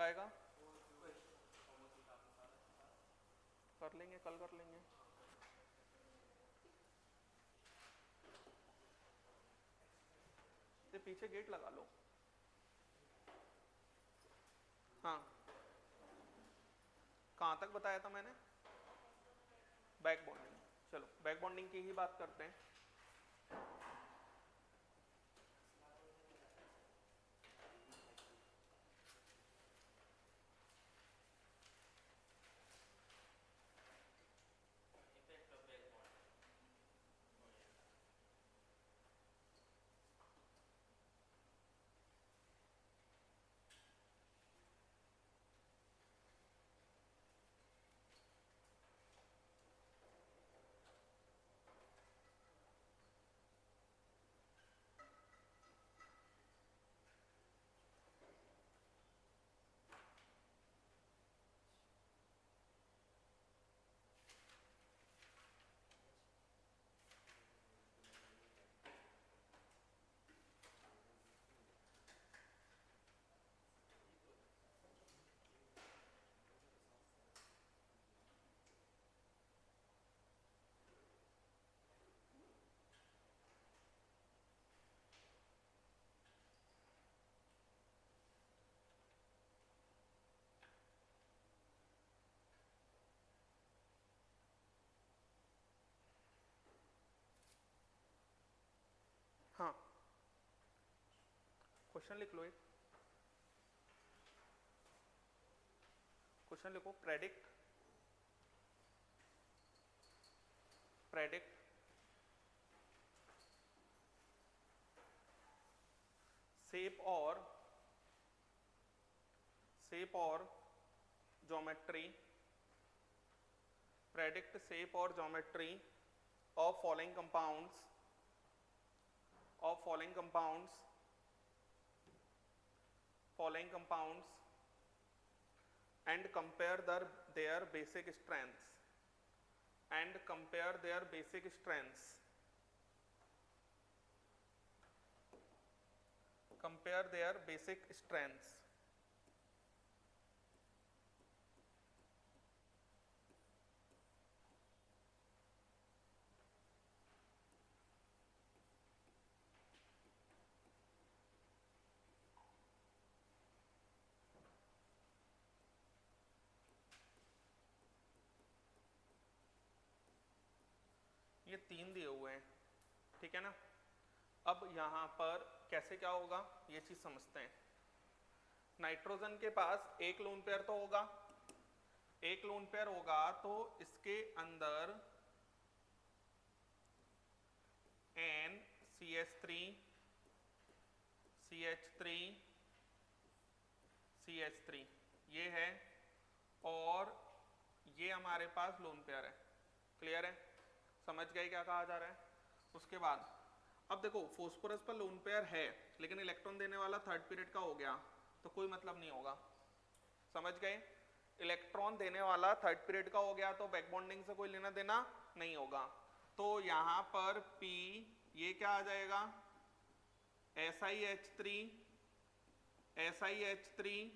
काहेगा कर लेंगे, कल कर लेंगे। ये पीछे गेट लगा लो। हाँ, कहाँ तक बताया था मैंने? Back bonding. चलो बैक बॉन्डिंग की ही बात करते हैं। हाँ, क्वेश्चन लिख लो। एक क्वेश्चन लिखो, प्रेडिक्ट प्रेडिक्ट शेप और geometry, predict shape or geometry of following compounds and compare their basic strengths ये 3 दिए हुए हैं, ठीक है ना। अब यहां पर कैसे क्या होगा ये चीज समझते हैं। नाइट्रोजन के पास एक लोन पेयर तो होगा, एक लोन पेयर होगा तो इसके अंदर NCH3 CH3 CH3 ये है, और ये हमारे पास लोन पेयर है। क्लियर है, समझ गए क्या कहा जा रहा है। उसके बाद अब देखो फोस्फोरस पर लोन पेयर है लेकिन इलेक्ट्रॉन देने वाला थर्ड पीरियड का हो गया तो कोई मतलब नहीं होगा। समझ गए, इलेक्ट्रॉन देने वाला थर्ड पीरियड का हो गया तो बैक बॉन्डिंग से कोई लेना देना नहीं होगा। तो यहां पर P ये क्या आ जाएगा, SiH3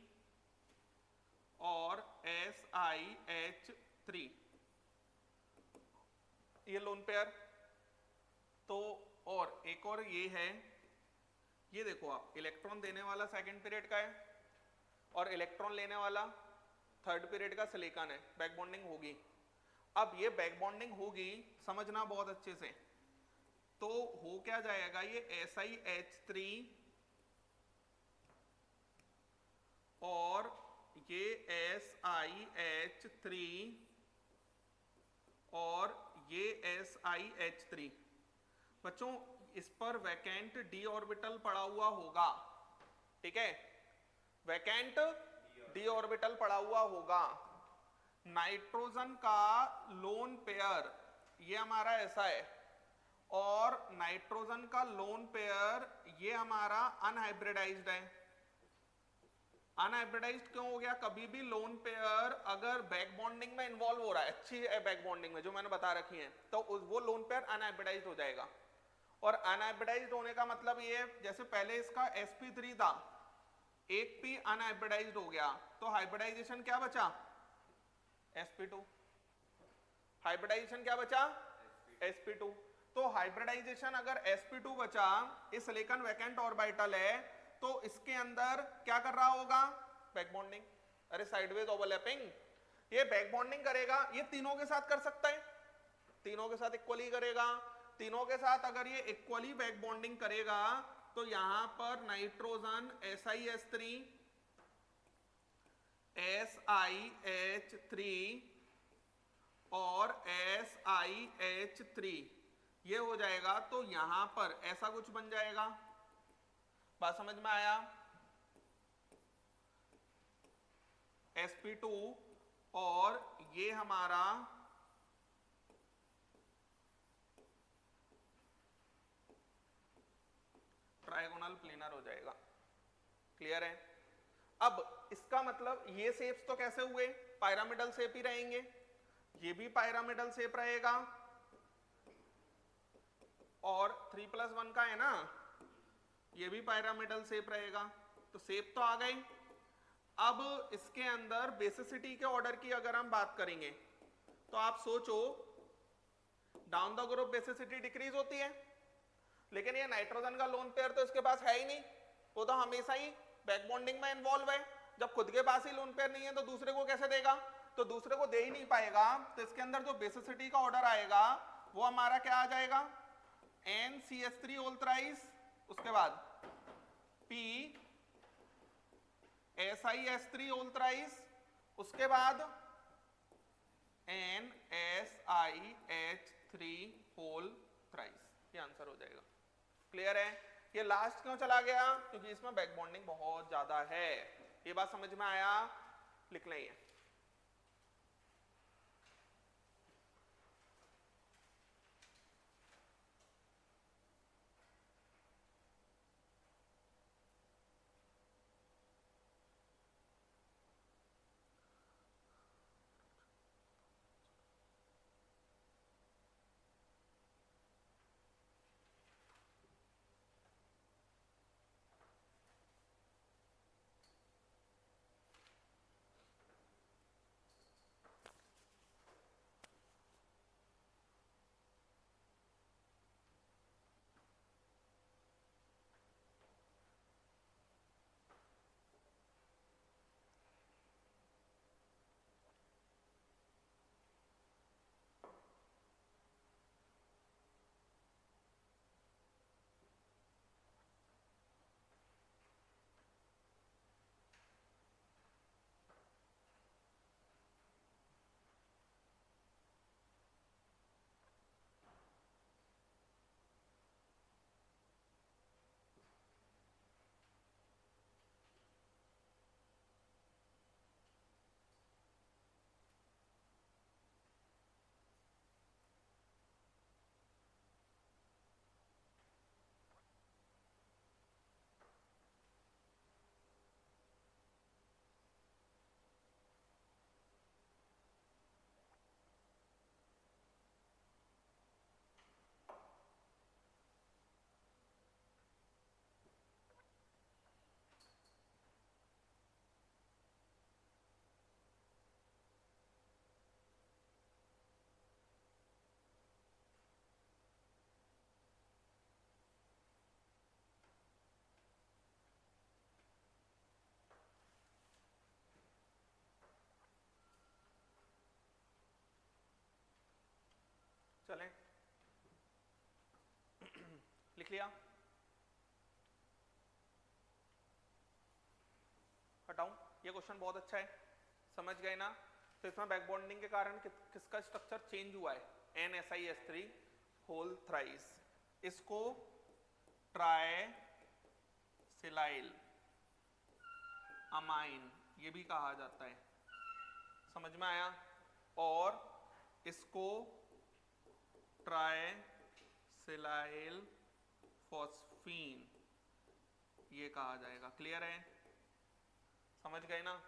और SiH3 ये लोन पेयर। तो और एक और ये है, ये देखो आप इलेक्ट्रॉन देने वाला सेकंड पीरियड का है और इलेक्ट्रॉन लेने वाला थर्ड पीरियड का सिलिकॉन है, बैक बॉन्डिंग होगी। अब ये बैक बॉन्डिंग होगी, समझना बहुत अच्छे से। तो हो क्या जाएगा, ये SiH3 और ये SiH3 और ये SiH3। बच्चों इस पर वैकेंट d ऑर्बिटल पड़ा हुआ होगा, ठीक है, वैकेंट d ऑर्बिटल पड़ा हुआ होगा। नाइट्रोजन का लोन पेयर ये हमारा ऐसा है और नाइट्रोजन का लोन पेयर ये हमारा अनहाइब्रिडाइज्ड है। अनहाइब्रिडाइज्ड क्यों हो गया, कभी भी लोन पेयर अगर बैक बॉन्डिंग में इन्वॉल्व हो रहा है, अच्छी है बैक बॉन्डिंग में जो मैंने बता रखी है, तो वो लोन पेयर अनहाइब्रिडाइज्ड हो जाएगा। और अनहाइब्रिडाइज्ड होने का मतलब ये, जैसे पहले इसका sp3 था एक पी अनहाइब्रिडाइज्ड हो गया, तो हाइब्रिडाइजेशन क्या बचा? sp2। हाइब्रिडाइजेशन क्या बचा? sp2। तो हाइब्रिडाइजेशन अगर sp2 बचा, इस सिलिकॉन वैकेंट ऑर्बिटल है, तो इसके अंदर क्या कर रहा होगा? Back bonding. अरे साइडवेज ओवरलैपिंग, ये बैक बॉन्डिंग करेगा, ये तीनों के साथ कर सकता है, तीनों के साथ इक्वली करेगा। तीनों के साथ अगर ये इक्वली बैक बॉन्डिंग करेगा, तो यहां पर नाइट्रोजन SiS3 SiH3 और SiH3 ये हो जाएगा, तो यहां पर ऐसा कुछ बन जाएगा। बात समझ में आया? sp2 और ये हमारा ट्राइगोनल प्लेनर हो जाएगा। क्लियर है? अब इसका मतलब ये शेप्स तो कैसे हुए? पायरामिडल शेप ही रहेंगे, ये भी पायरामिडल शेप रहेगा, और 3+1 का है ना, ये भी पायरामिडल शेप रहेगा। तो शेप तो आ गई। अब इसके अंदर बेसिसिटी के ऑर्डर की अगर हम बात करेंगे, तो आप सोचो, down the group basicity decrease होती है, लेकिन ये नाइट्रोजन का लोन पेयर तो इसके पास है ही नहीं, वो तो हमेशा ही बैक बॉन्डिंग में इन्वॉल्व है। जब खुद के पास ही लोन पेयर नहीं है तो दूसरे को कैसे देगा? तो दूसरे को दे ही नहीं पाएगा, तो इसके अंदर जो बेसिसिटी का ऑर्डर आएगा वो हमारा क्या आ जाएगा? NCH3 होल थ्राइस, उसके बाद P SiS3 होल थ्राइस, उसके बाद NSiH3 होल थ्राइस। ये आंसर हो जाएगा। क्लियर है? ये लास्ट क्यों चला गया? क्योंकि इसमें बैक बॉन्डिंग बहुत ज्यादा है। ये बात समझ में आया? लिख लें। चलें, लिख लिया? हटाऊं? ये क्वेश्चन बहुत अच्छा है, समझ गए ना? तो इसमें बैक बॉन्डिंग के कारण किसका स्ट्रक्चर चेंज हुआ है? NSiS3 whole thrice. इसको ट्राइसिलाइल अमाइन ये भी कहा जाता है। समझ में आया? और इसको ट्राइसिलाइल फॉस्फीन ये कहा जाएगा। क्लियर है? समझ गए ना?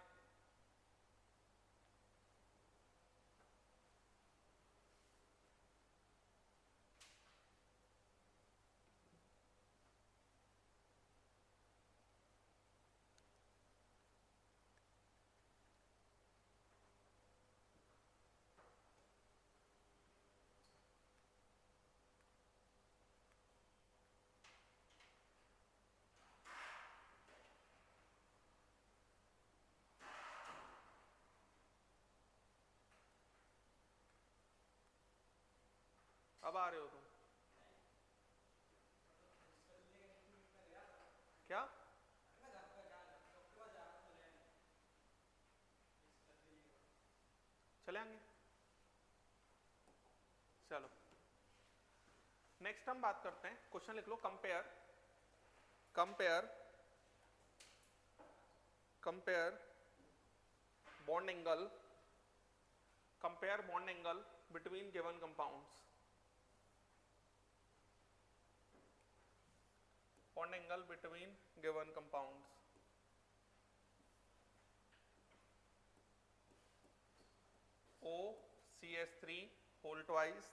अब आ रहे हो तुम? क्या? चले आएंगे। चलो नेक्स्ट हम बात करते हैं, क्वेश्चन लिख लो, compare compare compare bond angle, compare bond angle between given compounds, bond angle between given compounds. OCH3 whole twice,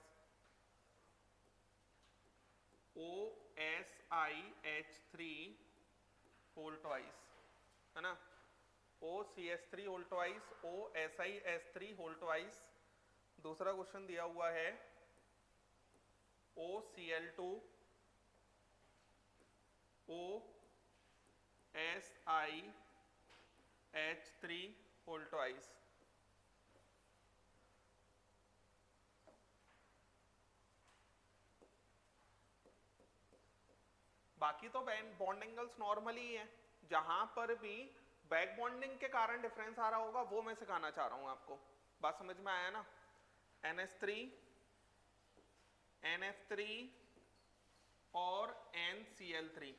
OSiH3 whole twice, है ना? OCH3 whole twice, OSiH3 whole twice. दूसरा क्वेश्चन दिया हुआ है OCl2 OSiH3 whole twice. बाकी तो bond angles normally ही है, जहां पर भी बैक बॉन्डिंग के कारण डिफरेंस आ रहा होगा वो मैं सिखाना चाह रहा हूं आपको। बात समझ में आया ना? NH3 NF3 और NCl3,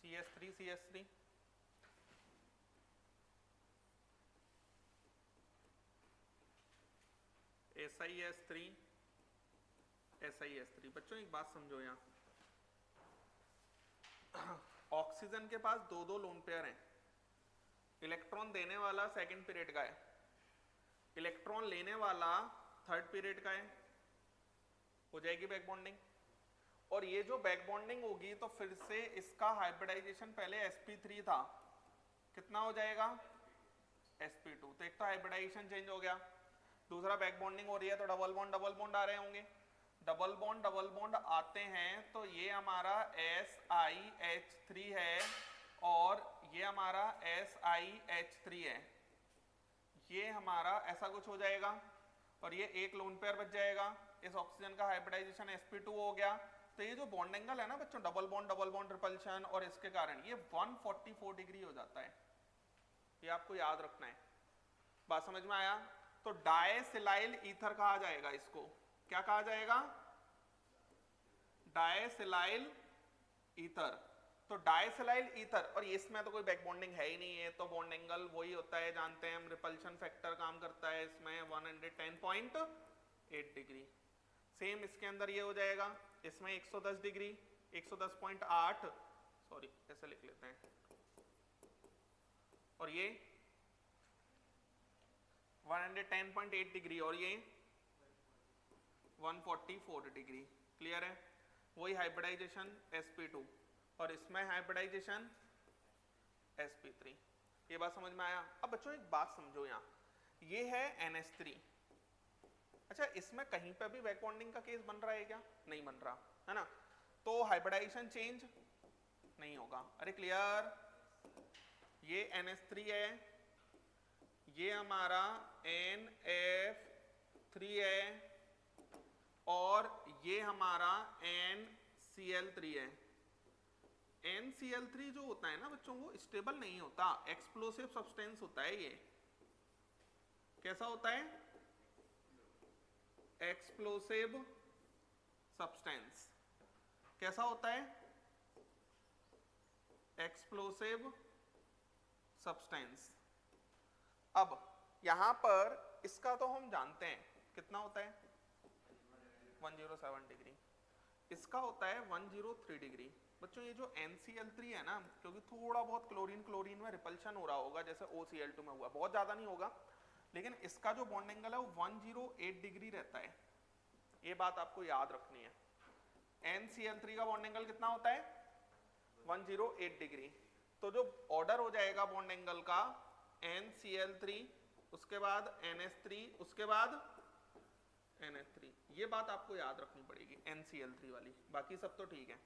CH3 CH3, SiS3 SiS3। बच्चों एक बात समझो, यहाँ ऑक्सीजन के पास दो दो लोन पेयर हैं, इलेक्ट्रॉन देने वाला सेकंड पीरियड का है, इलेक्ट्रॉन लेने वाला थर्ड पीरियड का है, हो जाएगी बैक बॉन्डिंग। और ये जो बैक बॉन्डिंग होगी तो फिर से इसका हाइब्रिडाइजेशन पहले sp3 था, कितना हो जाएगा? sp2। तो एक तो हाइब्रिडाइजेशन चेंज हो गया, दूसरा बैक बॉन्डिंग हो रही है तो डबल बॉन्ड आ रहे होंगे, डबल बॉन्ड आते हैं तो ये हमारा SiH3 है और ये हमारा SiH3 है, ये हमारा ऐसा कुछ हो जाएगा और ये एक लोन पेयर बच जाएगा। इस ऑक्सीजन का हाइब्रिडाइजेशन sp2 हो गया। तो ये जो बॉन्ड एंगल है ना बच्चों, डबल बॉन्ड रिपल्शन और इसके कारण ये 144 डिग्री हो जाता है, ये आपको याद रखना है। बात समझ में आया? तो डायसिलाइल ईथर कहा जाएगा इसको, क्या कहा जाएगा? डायसिलाइल ईथर। तो डायसिलाइल ईथर, और इसमें तो कोई बैक बॉन्डिंग है ही नहीं है, तो बॉन्ड एंगल वही होता है, जानते हैं हम, रिपल्शन फैक्टर काम करता है इसमें 110.8 डिग्री। सेम इसके अंदर ये हो जाएगा, इसमें 110 डिग्री, 110.8, सॉरी ऐसे लिख लेते हैं, और ये 110.8 डिग्री और ये 144 डिग्री। क्लियर है? वही हाइब्रिडाइजेशन sp2 और इसमें हाइब्रिडाइजेशन sp3। ये बात समझ में आया? अब बच्चों एक बात समझो, यहाँ ये है NH3, अच्छा इसमें कहीं पे भी बैक बॉन्डिंग का केस बन रहा है क्या? नहीं बन रहा है ना, तो हाइब्रिडाइजेशन चेंज नहीं होगा। अरे क्लियर? ये NH3 है, ये हमारा NF3 है और ये हमारा NCl3 है। NCl3 जो होता है ना बच्चों, वो स्टेबल नहीं होता, एक्सप्लोसिव सब्सटेंस होता है ये। कैसा होता है? Explosive substance. कैसा होता है? Explosive substance. अब यहां पर इसका तो हम जानते हैं कितना होता है, 107 डिग्री, इसका होता है 103 डिग्री। बच्चों ये जो NCl3 है ना, क्योंकि थोड़ा बहुत क्लोरीन में रिपल्शन हो रहा होगा जैसे OCl2 में हुआ, बहुत ज्यादा नहीं होगा, लेकिन इसका जो बॉन्ड एंगल है वो 108 डिग्री रहता है, ये बात आपको याद रखनी है। NCl3 का बॉन्ड एंगल कितना होता है 108 डिग्री। तो जो ऑर्डर हो जाएगा बॉन्ड एंगल का NCl3 उसके बाद NH3 उसके बाद NH3, ये बात आपको याद रखनी पड़ेगी NCl3 वाली, बाकी सब तो ठीक है।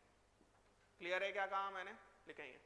क्लियर है क्या कहा मैंने, लिखेंगे।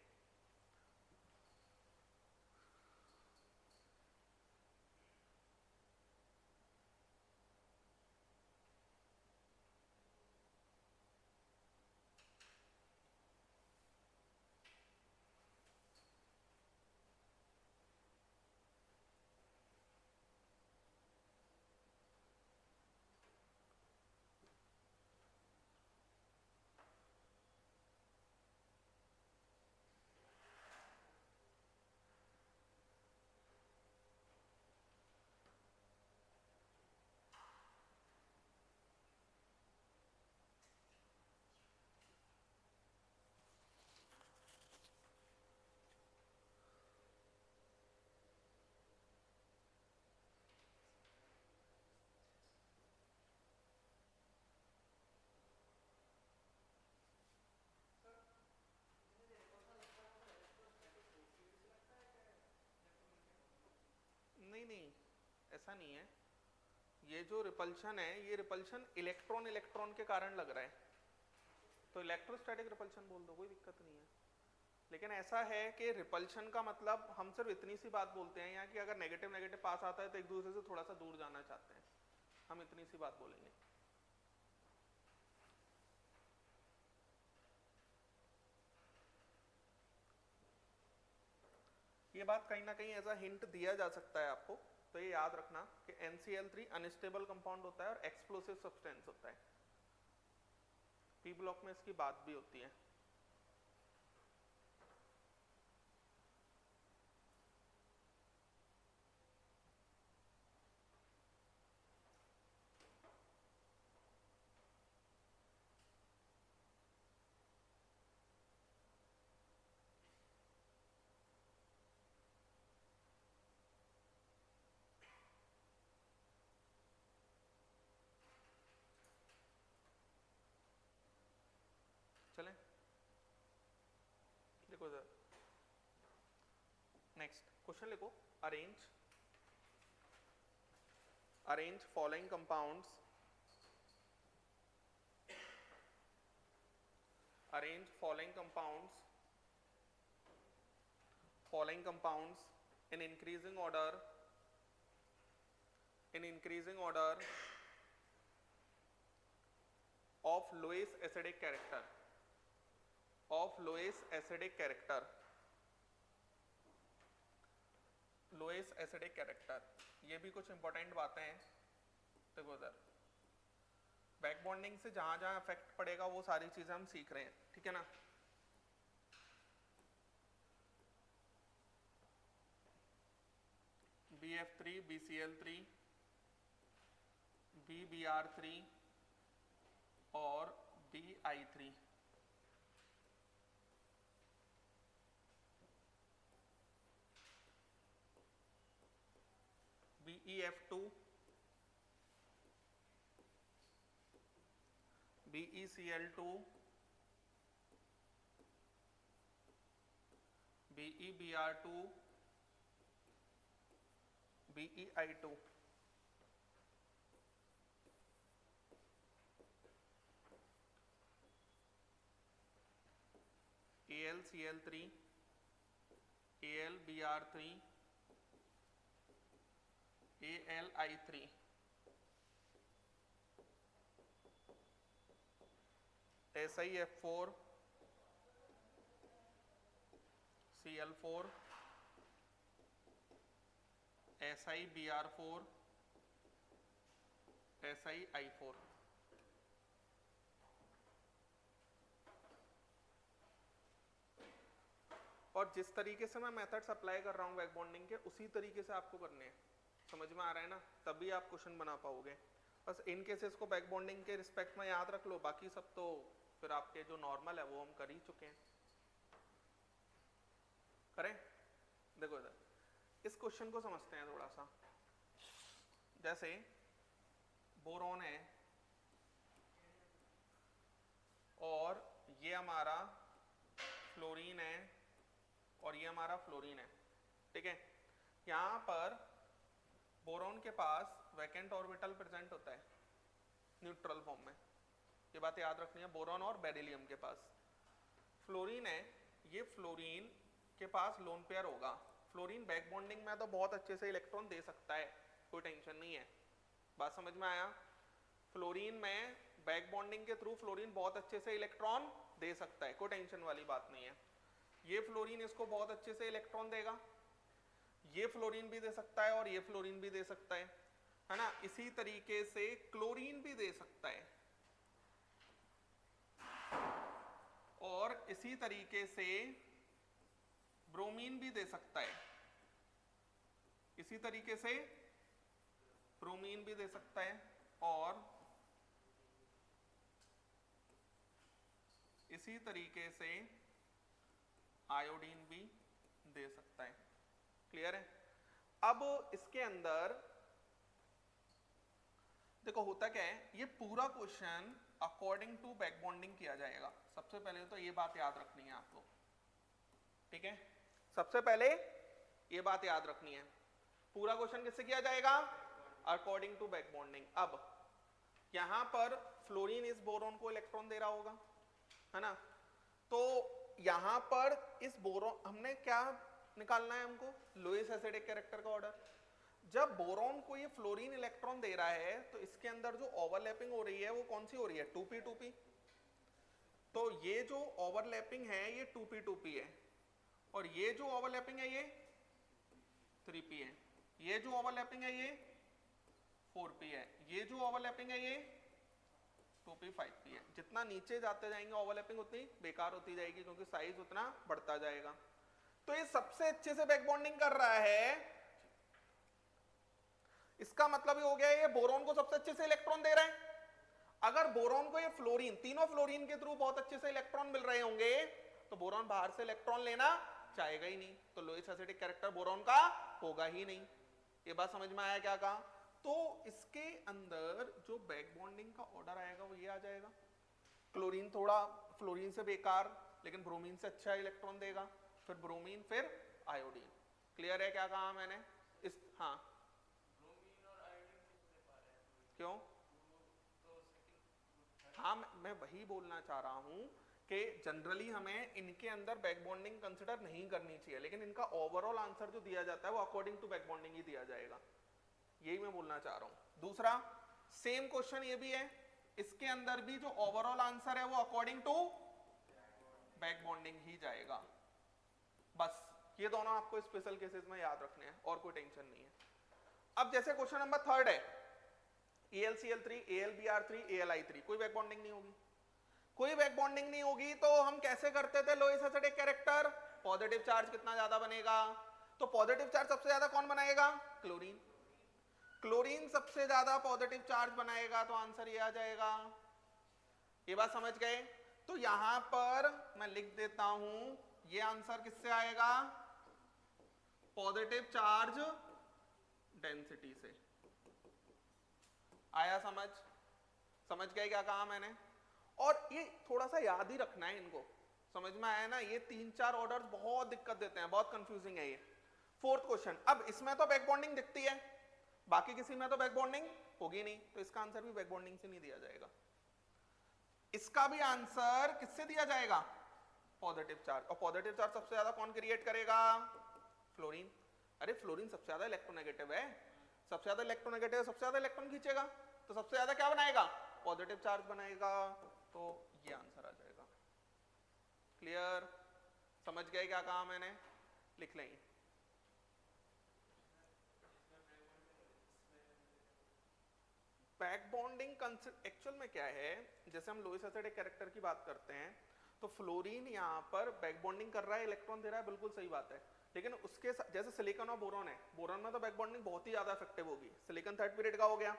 नहीं नहीं, ऐसा नहीं है, ये जो रिपल्शन है ये रिपल्शन इलेक्ट्रॉन इलेक्ट्रॉन के कारण लग रहा है, तो इलेक्ट्रोस्टैटिक रिपल्शन बोल दो, कोई दिक्कत नहीं है। लेकिन ऐसा है कि रिपल्शन का मतलब हम सिर्फ इतनी सी बात बोलते हैं यहाँ कि अगर नेगेटिव नेगेटिव पास आता है तो एक दूसरे से थोड़ा सा दूर जाना चाहते हैं, हम इतनी सी बात बोलेंगे। ये बात कहीं ना कहीं ऐसा हिंट दिया जा सकता है आपको, तो ये याद रखना कि NCl3 अनस्टेबल कंपाउंड होता है और एक्सप्लोसिव सब्सटेंस होता है। पी ब्लॉक में इसकी बात भी होती है। चलें, देखो इधर नेक्स्ट क्वेश्चन लिखो, arrange following compounds, arrange following compounds in increasing order of lowest acidic character, lowest acidic character। ये भी कुछ इंपॉर्टेंट बातें हैं, देखो उधर बैक बॉन्डिंग से जहां जहां इफेक्ट पड़ेगा वो सारी चीजें हम सीख रहे हैं, ठीक है ना। BF3 BCl3 BBr3 और BI3, BEF2 BECl2 BEBr2 BEI2, AlCl3 AlBr3 AlI3, SiF4 Cl4 SiBr4 SiI4। और जिस तरीके से मैं मेथड्स अप्लाई कर रहा हूँ बैक बॉन्डिंग के, उसी तरीके से आपको करने हैं, समझ में आ रहा है ना, तभी आप क्वेश्चन बना पाओगे। बस इन केसेस को बैक बॉन्डिंग के रिस्पेक्ट में याद रख लो, बाकी सब तो फिर आपके जो नॉर्मल है वो हम कर ही चुके हैं। करें, देखो इधर इस क्वेश्चन को समझते हैं थोड़ा सा। जैसे बोरॉन है, और ये हमारा फ्लोरीन है और ये हमारा फ्लोरीन है, ठीक है। यहाँ पर बोरॉन के पास वैकेंट ऑर्बिटल प्रेजेंट होता है न्यूट्रल फॉर्म में, ये बात याद रखनी है। बोरॉन और बेरिलियम के पास फ्लोरीन है, ये फ्लोरीन के पास लोन पेयर होगा। फ्लोरीन बैक बॉन्डिंग में तो बहुत अच्छे से इलेक्ट्रॉन दे सकता है, कोई टेंशन नहीं है, बात समझ में आया। फ्लोरीन में बैक बॉन्डिंग के थ्रू फ्लोरीन बहुत अच्छे से इलेक्ट्रॉन दे सकता है, कोई टेंशन वाली बात नहीं है। ये फ्लोरीन इसको बहुत अच्छे से इलेक्ट्रॉन देगा, ये फ्लोरीन भी दे सकता है और ये फ्लोरीन भी दे सकता है ना। इसी तरीके से क्लोरीन भी दे सकता है और इसी तरीके से ब्रोमीन भी दे सकता है, इसी तरीके से ब्रोमीन भी दे सकता है और इसी तरीके से आयोडीन भी दे सकता है। क्लियर है। अब इसके अंदर देखो होता क्या है, ये पूरा question according to back bonding किया जाएगा। सबसे पहले तो ये बात याद रखनी है आपको, ठीक है। सबसे पहले ये बात याद रखनी है, पूरा क्वेश्चन किससे किया जाएगा, अकॉर्डिंग टू बैक बॉन्डिंग। अब यहां पर फ्लोरीन इस बोरॉन को इलेक्ट्रॉन दे रहा होगा, है ना। तो यहां पर इस बोरॉन हमने क्या निकालना है, हमको लुईस एसिडिक कैरेक्टर का ऑर्डर। जब बोरॉन को ये फ्लोरीन इलेक्ट्रॉन दे रहा है तो इसके अंदर जो ओवरलैपिंग हो रही है वो कौन सी हो रही है, 2p 2p। तो ये जो ओवरलैपिंग है ये 2p 2p है और ये जो ओवरलैपिंग है ये 3p है, ये जो ओवरलैपिंग है ये 4p है, ये जो ओवरलैपिंग है ये 2p 5p है। जितना नीचे जाते जाएंगे ओवरलैपिंग उतनी बेकार होती जाएगी क्योंकि साइज उतना बढ़ता जाएगा। तो ये सबसे अच्छे से बैक बॉन्डिंग कर रहा है, इसका मतलब ये हो गया ये बोरॉन को सबसे अच्छे से इलेक्ट्रॉन दे रहा है। अगर बोरॉन को ये फ्लोरीन, तीनों फ्लोरीन के थ्रू बहुत अच्छे से इलेक्ट्रॉन मिल रहे होंगे तो बोरॉन बाहर से इलेक्ट्रॉन लेना चाहेगा ही नहीं, तो लुईस एसिडिक कैरेक्टर बोरॉन का होगा ही नहीं। ये बात समझ में आया क्या कहा। तो इसके अंदर जो बैक बॉन्डिंग का ऑर्डर आएगा वो ये आ जाएगा, क्लोरीन थोड़ा फ्लोरीन से बेकार लेकिन ब्रोमीन से अच्छा इलेक्ट्रॉन देगा, फिर ब्रोमीन फिर आयोडीन। क्लियर है क्या कहा मैंने इस, हाँ क्यों, हाँ मैं वही बोलना चाह रहा हूं कि जनरली हमें इनके अंदर बैक बॉन्डिंग कंसिडर नहीं करनी चाहिए, लेकिन इनका ओवरऑल आंसर जो दिया जाता है वो अकॉर्डिंग टू बैक बॉन्डिंग ही दिया जाएगा, यही मैं बोलना चाह रहा हूं। दूसरा सेम क्वेश्चन ये भी है, इसके अंदर भी जो ओवरऑल आंसर है वो अकॉर्डिंग टू बैक बॉन्डिंग ही जाएगा। बस ये दोनों आपको स्पेशल केसेस में याद रखने हैं और कोई टेंशन नहीं है। अब जैसे क्वेश्चन नंबर 3 है, AlCl3 AlBr3 AlI3, कोई बैक बॉन्डिंग नहीं होगी, कोई बैक बॉन्डिंग नहीं होगी तो हम कैसे करते थे Lewis acidic character, positive charge कितना ज्यादा बनेगा, तो पॉजिटिव चार्ज सबसे ज्यादा कौन बनाएगा, क्लोरीन। क्लोरीन सबसे ज्यादा पॉजिटिव चार्ज बनाएगा तो आंसर ये आ जाएगा। ये बात समझ गए। तो यहां पर मैं लिख देता हूं ये आंसर किससे आएगा, पॉजिटिव चार्ज डेंसिटी से। आया समझ, समझ गए क्या कहा मैंने। और ये थोड़ा सा याद ही रखना है इनको, समझ में आया ना। ये 3-4 ऑर्डर्स बहुत दिक्कत देते हैं, बहुत कंफ्यूजिंग है ये। 4th क्वेश्चन, अब इसमें तो बैक बॉन्डिंग दिखती है, बाकी किसी में तो बैक बॉन्डिंग होगी नहीं, तो इसका आंसर भी बैक बॉन्डिंग से नहीं दिया जाएगा। इसका भी आंसर किससे दिया जाएगा, पॉजिटिव चार्ज। और पॉजिटिव चार्ज सबसे ज्यादा कौन क्रिएट करेगा, फ्लोरीन। अरे फ्लोरीन सबसे ज्यादा इलेक्ट्रोनेगेटिव है, सबसे ज्यादा इलेक्ट्रोनेगेटिव, सबसे ज्यादा इलेक्ट्रॉन खींचेगा, तो सबसे ज्यादा क्या बनाएगा, पॉजिटिव चार्ज बनाएगा, तो ये आंसर आ जाएगा। क्लियर, समझ गए क्या कहा मैंने, लिख लें। बैक बॉन्डिंग एक्चुअल में क्या है, जैसे हम लुईस एसिडिक कैरेक्टर की बात करते हैं तो फ्लोरीन यहाँ पर बैक बॉन्डिंग कर रहा है, इलेक्ट्रॉन दे रहा है, बिल्कुल सही बात है। लेकिन उसके जैसे सिलिकॉन और बोरॉन है, बोरॉन में तो बैक बॉन्डिंग बहुत ही ज्यादा इफेक्टिव होगी, सिलिकॉन 3rd पीरियड का हो गया,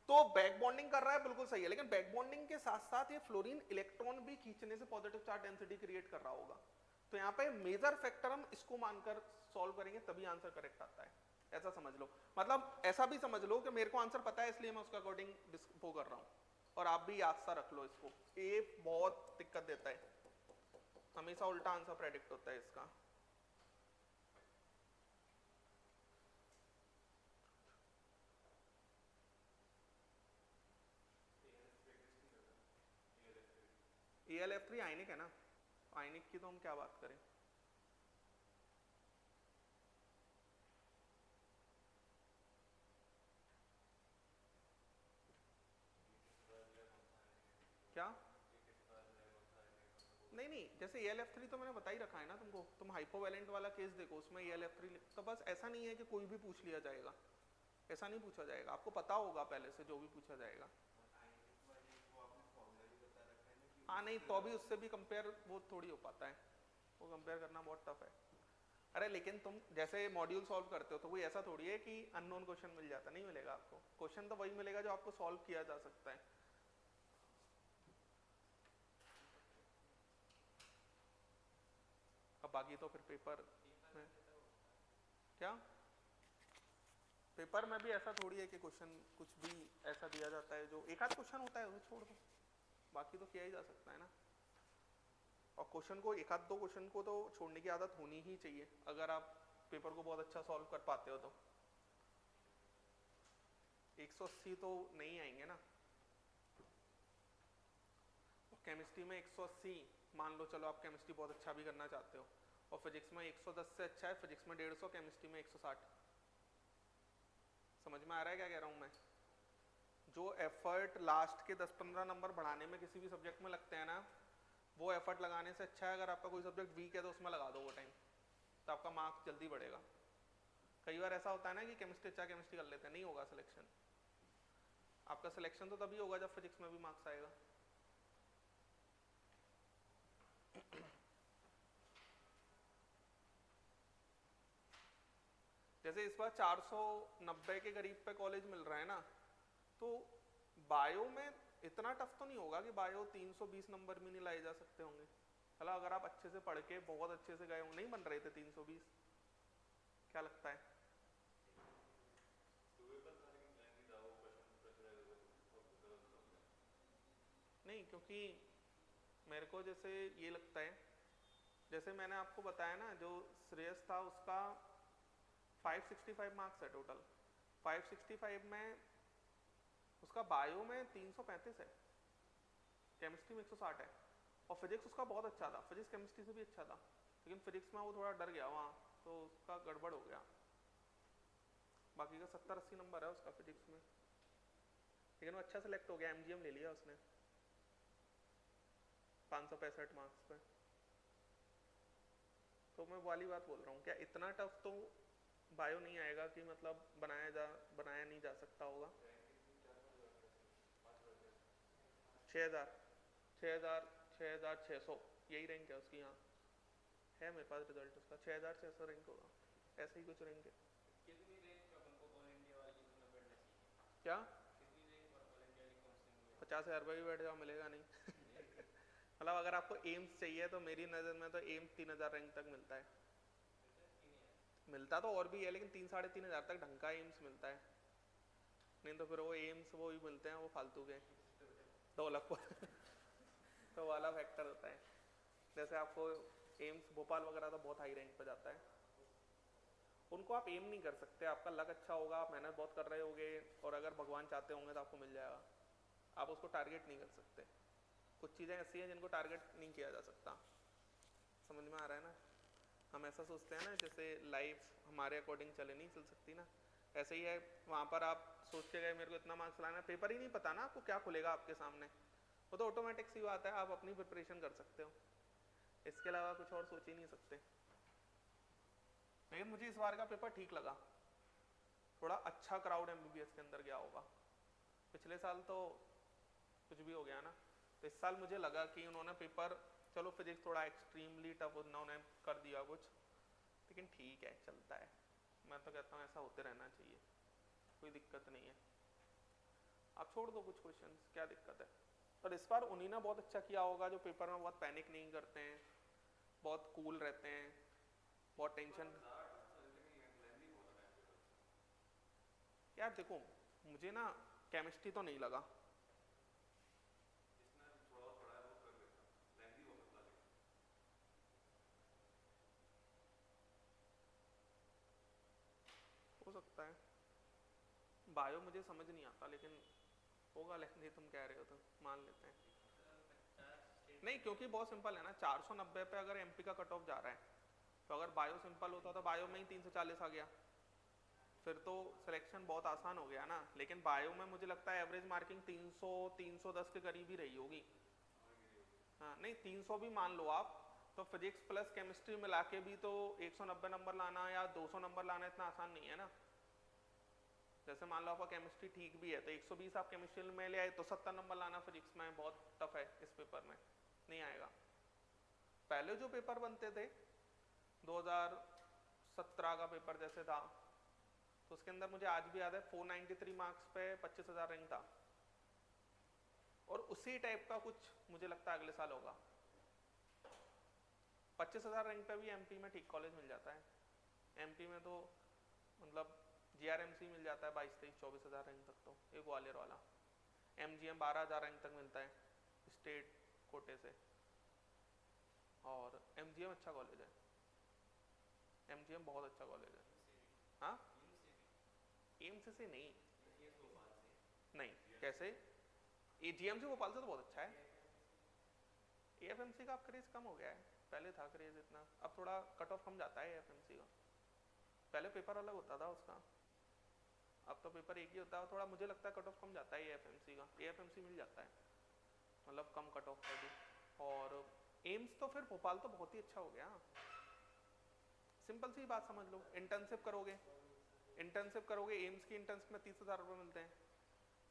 तो बैक बॉन्डिंग कर रहा है बिल्कुल सही है। लेकिन बैक बॉन्डिंग के साथ साथ ये फ्लोरीन इलेक्ट्रॉन भी खींचने से पॉजिटिव चार्ज डेंसिटी क्रिएट कर रहा होगा, तो यहाँ पे मेजर फैक्टर हम इसको मानकर सॉल्व करेंगे तभी आंसर करेक्ट आता है, ऐसा समझ लो। मतलब ऐसा भी समझ लो कि मेरे को आंसर पता है इसलिए मैं उसके अकॉर्डिंग वो कर रहा हूँ, और आप भी याद सा रख लो इसको, ये बहुत दिक्कत देता है, हमेशा उल्टा आंसर प्रेडिक्ट होता है इसका। ELF3 आयनिक है ना, आयनिक की तो हम क्या बात करें। क्या नहीं नहीं, जैसे ELF3 तो मैंने बता ही रखा है ना तुमको, तुम हाइपोवैलेंट वाला केस देखो, उसमें ELF3 तो बस ऐसा नहीं है कि कोई भी पूछ लिया जाएगा, ऐसा नहीं पूछा जाएगा, आपको पता होगा पहले से जो भी पूछा जाएगा। हाँ नहीं, तो भी उससे भी कंपेयर वो थोड़ी हो पाता है, वो कंपेयर करना बहुत टफ है। अरे लेकिन तुम जैसे मॉड्यूल सॉल्व करते हो तो कोई ऐसा थोड़ी है कि अननोन क्वेश्चन मिल जाता, नहीं मिलेगा आपको, क्वेश्चन तो वही मिलेगा जो आपको सॉल्व किया जा सकता है। अब बाकी तो फिर पेपर में क्या, पेपर में भी ऐसा थोड़ी है कि क्वेश्चन कुछ भी ऐसा दिया जाता है, जो एक आध क्वेश्चन होता है वो छोड़ दो, बाकी तो किया ही जा सकता है ना। और क्वेश्चन को, एक आध दो क्वेश्चन को तो छोड़ने की आदत होनी ही चाहिए, अगर आप पेपर को बहुत अच्छा सॉल्व कर पाते हो तो। 180 तो नहीं आएंगे ना, केमिस्ट्री में 180 मान लो, चलो आप केमिस्ट्री बहुत अच्छा भी करना चाहते हो, और फिजिक्स में 110 से अच्छा है, फिजिक्स में 150, केमिस्ट्री में 160। समझ में आ रहा है क्या कह रहा हूँ मैं। जो एफर्ट लास्ट के 10-15 नंबर बढ़ाने में किसी भी सब्जेक्ट में लगते हैं ना, वो एफर्ट लगाने से अच्छा है अगर आपका कोई सब्जेक्ट वीक है तो उसमें लगा दो वो टाइम, तो आपका मार्क्स जल्दी बढ़ेगा। कई बार ऐसा होता है ना कि केमिस्ट्री अच्छा, केमिस्ट्री कर लेते हैं, नहीं होगा सिलेक्शन। आपका सिलेक्शन तो तभी होगा जब फिजिक्स में भी मार्क्स आएगा। जैसे इस बार 490 के करीब पे कॉलेज मिल रहा है ना, तो बायो में इतना टफ तो नहीं होगा कि बायो 320 नंबर में नहीं लाए जा सकते होंगे। चलो अगर आप अच्छे से पढ़ के बहुत अच्छे से गए हो, नहीं बन रहे थे 320, क्या लगता है। नहीं, क्योंकि मेरे को जैसे ये लगता है, जैसे मैंने आपको बताया ना, जो श्रेयस था उसका 565 मार्क्स है टोटल, 565 में उसका बायो में 335 है, केमिस्ट्री में 160 है, और फिजिक्स उसका बहुत अच्छा था, फिजिक्स केमिस्ट्री से भी अच्छा था, लेकिन फिजिक्स में वो थोड़ा डर गया वहाँ, तो उसका गड़बड़ हो गया। बाकी का 70-80 नंबर है उसका फिजिक्स में, लेकिन वो अच्छा सेलेक्ट हो गया, MGM ले लिया उसने 565 मार्क्स पे। तो मैं वाली बात बोल रहा हूँ, क्या इतना टफ तो बायो नहीं आएगा कि मतलब बनाया नहीं जा सकता होगा। 6000 6600 यही रैंक है उसकी, यहाँ है मेरे पास रिजल्ट उसका, 6600 रैंक होगा, ऐसे ही कुछ रैंक है। कितनी रैंक अपन को ऑल इंडिया वाली इसमें बैठना चाहिए? क्या कितनी रैंक और ऑल इंडिया वाली काउंसलिंग में? 50,000 रुपये भी बैठ जाओ मिलेगा नहीं। मतलब अगर आपको एम्स चाहिए तो मेरी नज़र में तो एम्स 3000 रैंक तक मिलता है। मिलता तो और भी है, लेकिन 3-3.5 हज़ार तक ढंग का एम्स मिलता है, नहीं तो फिर वो एम्स वो ही मिलते हैं वो फालतू के 2 लाख पर। तो वाला फैक्टर होता है। जैसे आपको एम्स भोपाल वगैरह तो बहुत हाई रैंक पे जाता है, उनको आप एम नहीं कर सकते, आपका लक अच्छा होगा, आप मेहनत बहुत कर रहे होगे, और अगर भगवान चाहते होंगे तो आपको मिल जाएगा, आप उसको टारगेट नहीं कर सकते। कुछ चीज़ें ऐसी हैं जिनको टारगेट नहीं किया जा सकता। समझ में आ रहा है ना। हम ऐसा सोचते हैं ना जैसे लाइफ हमारे अकॉर्डिंग चले, नहीं चल सकती ना, ऐसे ही है। वहाँ पर आप सोच के गए मेरे को इतना मार्क्स लाना है, पेपर ही नहीं पता ना आपको क्या खुलेगा आपके सामने, वो तो ऑटोमेटिक सी बात है, आप अपनी प्रिपरेशन कर सकते हो, इसके अलावा कुछ और सोच ही नहीं सकते। लेकिन मुझे इस बार का पेपर ठीक लगा, थोड़ा अच्छा क्राउड MBBS के अंदर गया होगा। पिछले साल तो कुछ भी हो गया ना, तो इस साल मुझे लगा कि उन्होंने पेपर, चलो फिजिक्स थोड़ा एक्सट्रीमली टफ उन्होंने कर दिया कुछ, लेकिन ठीक है चलता है। मैं तो कहता हूँ ऐसा होते रहना चाहिए, कोई दिक्कत नहीं है, आप छोड़ दो कुछ क्वेश्चन, क्या दिक्कत है। और इस बार उन्हीं ने बहुत अच्छा किया होगा जो पेपर में बहुत पैनिक नहीं करते हैं, बहुत कूल रहते हैं, बहुत टेंशन। यार देखो, मुझे ना केमिस्ट्री तो नहीं लगा, होता है। बायो मुझे समझ नहीं आता, लेकिन होगा लेंदी, तुम कह रहे हो तो मान लेते हैं। नहीं, क्योंकि बहुत सिंपल है ना, 490 पे अगर एमपी का कट ऑफ जा रहा है, तो अगर बायो सिंपल होता तो बायो में ही 340 आ गया, फिर तो सिलेक्शन बहुत आसान हो गया ना। लेकिन बायो में मुझे लगता है एवरेज मार्किंग 300-310 के करीब ही रही होगी। हाँ नहीं, 300 भी मान लो आप, तो फिजिक्स प्लस केमिस्ट्री मिला के भी तो 190 नंबर लाना या 200 नंबर लाना इतना आसान नहीं है ना। जैसे मान लो आपका केमिस्ट्री ठीक भी है तो 120 आप केमिस्ट्री में ले आए, तो 70 नंबर लाना फिजिक्स में बहुत टफ है, इस पेपर में नहीं आएगा। पहले जो पेपर बनते थे 2017 का पेपर जैसे था, तो उसके अंदर मुझे आज भी याद है 493 मार्क्स पे 25,000 रैंक था, और उसी टाइप का कुछ मुझे लगता है अगले साल होगा। 25,000 रैंक पे भी एमपी में ठीक कॉलेज मिल जाता है। एमपी में तो मतलब जीआरएमसी मिल जाता है 22-23-24,000 रैंक तक, तो एक ग्वालियर वाला। एमजीएम 12,000 रैंक तक मिलता है स्टेट कोटे से, और एमजीएम अच्छा कॉलेज है, एमजीएम बहुत अच्छा कॉलेज है। हाँ, एम्स से नहीं, नहीं कैसे, एजीएमसी भोपाल से तो बहुत अच्छा है। एएफएमसी का अब क्रेज कम हो गया है, पहले था क्रेज इतना, अब थोड़ा कट ऑफ कम जाता है एएफएमसी का। पहले पेपर अलग होता था उसका, अब तो पेपर एक ही होता है, थोड़ा मुझे लगता है कट ऑफ कम जाता है एएफएमसी का। एएफएमसी मिल जाता है मतलब कम कट ऑफ पर भी। और एम्स तो फिर भोपाल तो बहुत ही अच्छा हो गया। सिंपल सी बात समझ लो, इंटर्नशिप करोगे, इंटर्नशिप करोगे, एम्स की इंटर्नशिप में 30,000 रुपये मिलते हैं,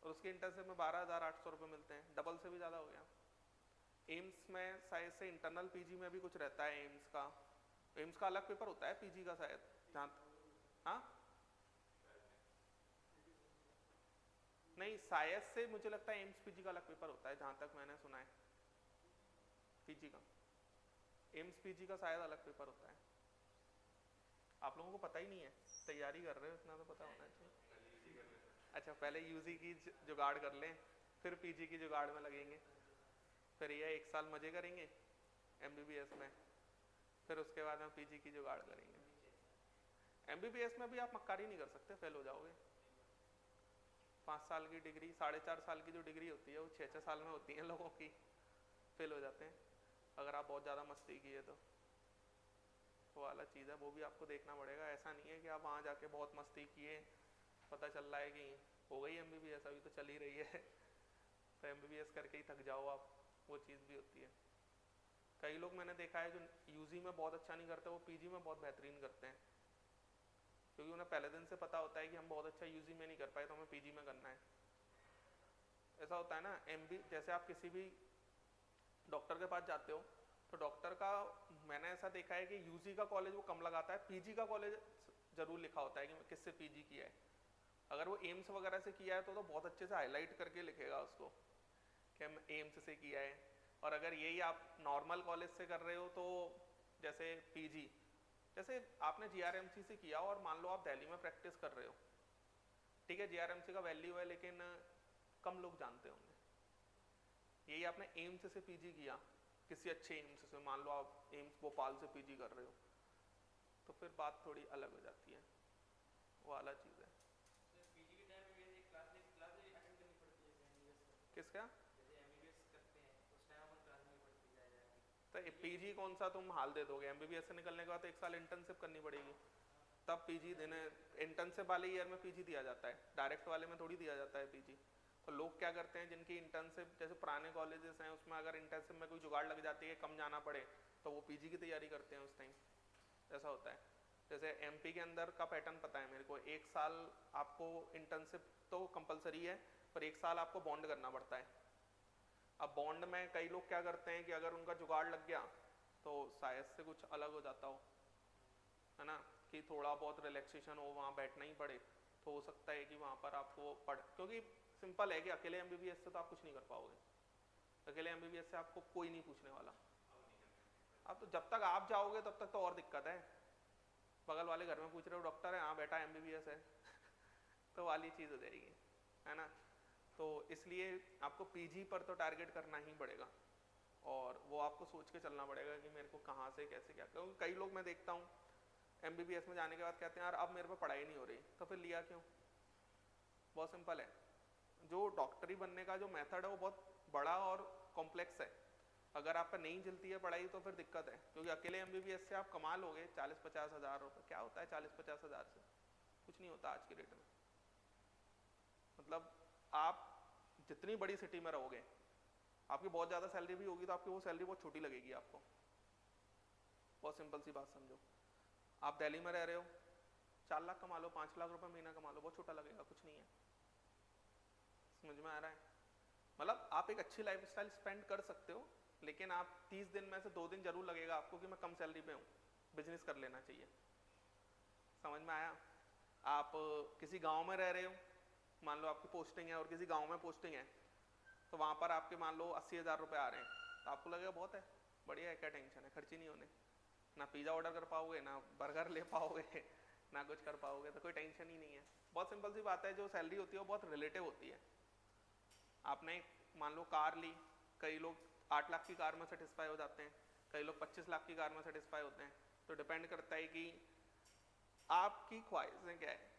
और उसकी इंटर्नशिप में 12,800 रुपये मिलते हैं, डबल से भी ज़्यादा हो गया। एम्स में शायद से इंटरनल पीजी में भी कुछ रहता है एम्स का अलग पेपर होता है पीजी का शायद, जहाँ हाँ नहीं, शायद से मुझे लगता है एम्स पीजी का अलग पेपर होता है, जहाँ तक मैंने सुना है। पीजी का, एम्स पीजी का शायद अलग पेपर होता है। आप लोगों को पता ही नहीं है, तैयारी कर रहे हो, इतना तो पता होना चाहिए। अच्छा, पहले यूजी की जुगाड़ कर लें, फिर पीजी की जुगाड़ में लगेंगे, फिर ये 1 साल मजे करेंगे एमबीबीएस में, फिर उसके बाद हम पीजी की जुगाड़ करेंगे। एमबीबीएस में भी आप मक्कारी नहीं कर सकते, फेल हो जाओगे। 5 साल की डिग्री, 4.5 साल की जो डिग्री होती है वो 6-6 साल में होती है लोगों की, फेल हो जाते हैं अगर आप बहुत ज़्यादा मस्ती किए तो। वो वाला चीज़ है, वो भी आपको देखना पड़ेगा। ऐसा नहीं है कि आप वहाँ जाके बहुत मस्ती किए, पता चल रहा है कि हो गई एमबीबीएस, अभी तो चल ही रही है तो एमबीबीएस करके ही थक जाओ आप, वो चीज़ भी होती है। कई लोग मैंने देखा है जो यूजी में बहुत अच्छा नहीं करते, वो पीजी में बहुत बेहतरीन करते हैं, क्योंकि उन्हें पहले दिन से पता होता है कि हम बहुत अच्छा यूजी में नहीं कर पाए तो हमें पीजी में करना है। ऐसा होता है ना, जैसे आप किसी भी डॉक्टर के पास जाते हो, तो डॉक्टर का मैंने ऐसा देखा है कि यूजी का कॉलेज वो कम लगाता है, पीजी का कॉलेज जरूर लिखा होता है कि किससे पीजी किया है। अगर वो एम्स वगैरह से किया है तो बहुत अच्छे से हाईलाइट करके लिखेगा उसको कि हम एम्स से किया है। और अगर यही आप नॉर्मल कॉलेज से कर रहे हो, तो जैसे पीजी, जैसे आपने जीआरएमसी से किया और मान लो आप दिल्ली में प्रैक्टिस कर रहे हो, ठीक है, जीआरएमसी का वैल्यू है लेकिन कम लोग जानते होंगे। यही आपने एम्स से पीजी किया, किसी अच्छे एम्स से, मान लो आप एम्स भोपाल से पीजी कर रहे हो, तो फिर बात थोड़ी अलग हो जाती है, वो वाला चीज़ है। पीजी के टाइम में एक क्लास अटेंड करनी पड़ती है जैसे एमबीबीएस का, किसका? जैसे एमबीबीएस करते हैं उस टाइम अपन क्लास नहीं पड़ती जाएगी। तो पीजी कौन सा तुम हाल दे दोगे? एमबीबीएस से निकलने के बाद 1 साल इंटर्नशिप करनी पड़ेगी, तब पीजी देने। इंटर्नशिप वाले ईयर में पीजी दिया जाता है, डायरेक्ट वाले में थोड़ी दिया जाता है पीजी। तो लोग क्या करते हैं, जिनकी इंटर्नशिप, जैसे पुराने कॉलेजेस हैं उसमें अगर इंटर्नशिप में कोई जुगाड़ लग जाती है, कम जाना पड़े, तो वो पीजी की तैयारी करते हैं उस टाइम। ऐसा होता है। जैसे एमपी के अंदर का पैटर्न पता है मेरे को, 1 साल आपको इंटर्नशिप तो कंपलसरी है, पर 1 साल आपको बॉन्ड करना पड़ता है। अब बॉन्ड में कई लोग क्या करते हैं कि अगर उनका जुगाड़ लग गया तो शायद से कुछ अलग हो जाता हो, है ना, कि थोड़ा बहुत रिलैक्सेशन हो, वहाँ बैठना ही पड़े, तो हो सकता है कि वहाँ पर आपको क्योंकि सिंपल है कि अकेले एमबीबीएस से तो आप कुछ नहीं कर पाओगे, अकेले एमबीबीएस से आपको कोई नहीं पूछने वाला। अब तो जब तक आप जाओगे तब तक तो और दिक्कत है, बगल वाले घर में पूछ रहे हो डॉक्टर है, हाँ बेटा एमबीबीएस है तो वाली चीज़ हो जाएगी, है ना। तो इसलिए आपको पीजी पर तो टारगेट करना ही पड़ेगा, और वो आपको सोच के चलना पड़ेगा कि मेरे को कहाँ से कैसे क्या, क्योंकि कई लोग मैं देखता हूँ MBBS में जाने के बाद कहते हैं यार अब मेरे पे पढ़ाई नहीं हो रही, तो फिर लिया क्यों? बहुत सिंपल है, जो डॉक्टरी बनने का जो मेथड है वो बहुत बड़ा और कॉम्प्लेक्स है। अगर आप पे नहीं चलती है पढ़ाई तो फिर दिक्कत है, क्योंकि अकेले MBBS से आप कमा लोगे 40-50 हज़ार रुपये। क्या होता है 40-50 हज़ार से? कुछ नहीं होता आज की डेट में। मतलब आप जितनी बड़ी सिटी में रहोगे, आपकी बहुत ज़्यादा सैलरी भी होगी तो आपकी वो सैलरी बहुत छोटी लगेगी आपको। बहुत सिंपल सी बात समझो, आप दिल्ली में रह रहे हो, 4 लाख कमा लो, 5 लाख रुपए महीना कमा लो, बहुत छोटा लगेगा, कुछ नहीं है। समझ में आ रहा है? मतलब आप एक अच्छी लाइफस्टाइल स्पेंड कर सकते हो, लेकिन आप 30 दिन में से 2 दिन जरूर लगेगा आपको कि मैं कम सैलरी पे हूँ, बिजनेस कर लेना चाहिए। समझ में आया? आप किसी गांव में रह रहे हो, मान लो आपकी पोस्टिंग है और किसी गांव में पोस्टिंग है, तो वहां पर आपके मान लो 80,000 रुपये आ रहे हैं, तो आपको लगेगा बहुत है, बढ़िया है, क्या टेंशन है, खर्च ही नहीं होने, ना पिज़्ज़ा ऑर्डर कर पाओगे, ना बर्गर ले पाओगे, ना कुछ कर पाओगे, तो कोई टेंशन ही नहीं है। बहुत सिंपल सी बात है, जो सैलरी होती है वो बहुत रिलेटिव होती है। आपने मान लो कार ली, कई लोग 8 लाख की कार में सेटिस्फाई हो जाते हैं, कई लोग 25 लाख की कार में सेटिस्फाई होते हैं, तो डिपेंड करता है कि आपकी ख्वाहिशें क्या है।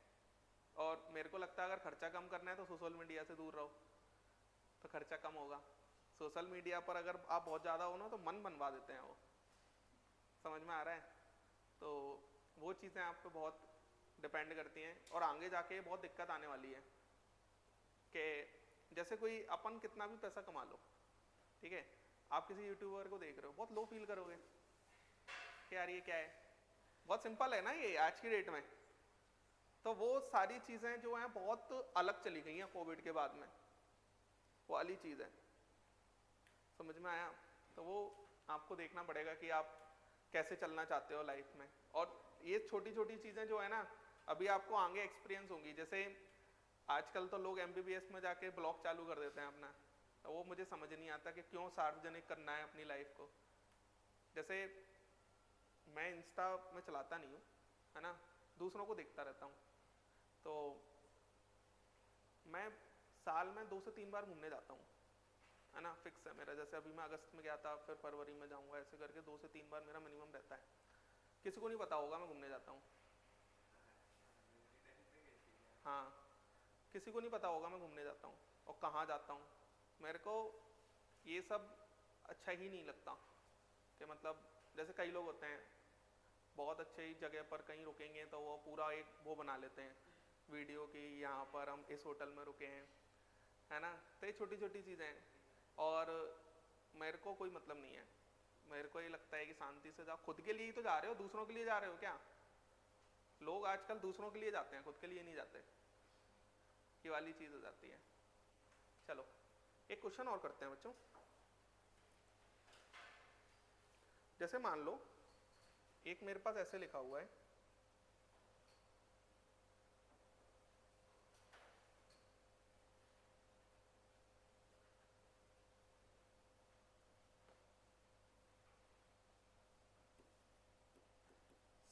और मेरे को लगता है अगर खर्चा कम करना है तो सोशल मीडिया से दूर रहो, तो खर्चा कम होगा। सोशल मीडिया पर अगर आप बहुत ज़्यादा हो ना तो मन बनवा देते हैं वो। समझ में आ रहा है? तो वो चीज़ें आप पे बहुत डिपेंड करती हैं, और आगे जाके बहुत दिक्कत आने वाली है कि जैसे कोई अपन कितना भी पैसा कमा लो, ठीक है, आप किसी यूट्यूबर को देख रहे हो, बहुत लो फील करोगे कि यार ये क्या है। बहुत सिंपल है ना ये आज की डेट में। तो वो सारी चीज़ें जो हैं बहुत अलग चली गई हैं कोविड के बाद में, वो वाली चीज़ है। समझ में आया? तो वो आपको देखना पड़ेगा कि आप कैसे चलना चाहते हो लाइफ में। और ये छोटी छोटी चीज़ें जो है ना, अभी आपको आगे एक्सपीरियंस होंगी। जैसे आजकल तो लोग MBBS में जाके ब्लॉग चालू कर देते हैं अपना, तो वो मुझे समझ नहीं आता कि क्यों सार्वजनिक करना है अपनी लाइफ को। जैसे मैं इंस्टा में चलाता नहीं हूँ, है ना, दूसरों को देखता रहता हूँ, तो मैं साल में 2 से 3 बार घूमने जाता हूँ, है ना, फिक्स है मेरा। जैसे अभी मैं अगस्त में गया था, फिर फरवरी में जाऊँगा, ऐसे करके 2 से 3 बार मेरा मिनिमम रहता है। किसी को नहीं पता होगा मैं घूमने जाता हूँ। हाँ, किसी को नहीं पता होगा मैं घूमने जाता हूँ और कहाँ जाता हूँ। मेरे को ये सब अच्छा ही नहीं लगता कि मतलब जैसे कई लोग होते हैं बहुत अच्छी जगह पर कहीं रुकेंगे तो वो पूरा एक वो बना लेते हैं वीडियो की, यहाँ पर हम इस होटल में रुके हैं, है ना। तो ये छोटी छोटी चीज़ें हैं और मेरे को कोई मतलब नहीं है। मेरे को ये लगता है कि शांति से जाओ, खुद के लिए ही तो जा रहे हो, दूसरों के लिए जा रहे हो क्या? लोग आजकल दूसरों के लिए जाते हैं, खुद के लिए नहीं जाते, ये वाली चीज़ हो जाती है। चलो एक क्वेश्चन और करते हैं बच्चों। जैसे मान लो एक मेरे पास ऐसे लिखा हुआ है,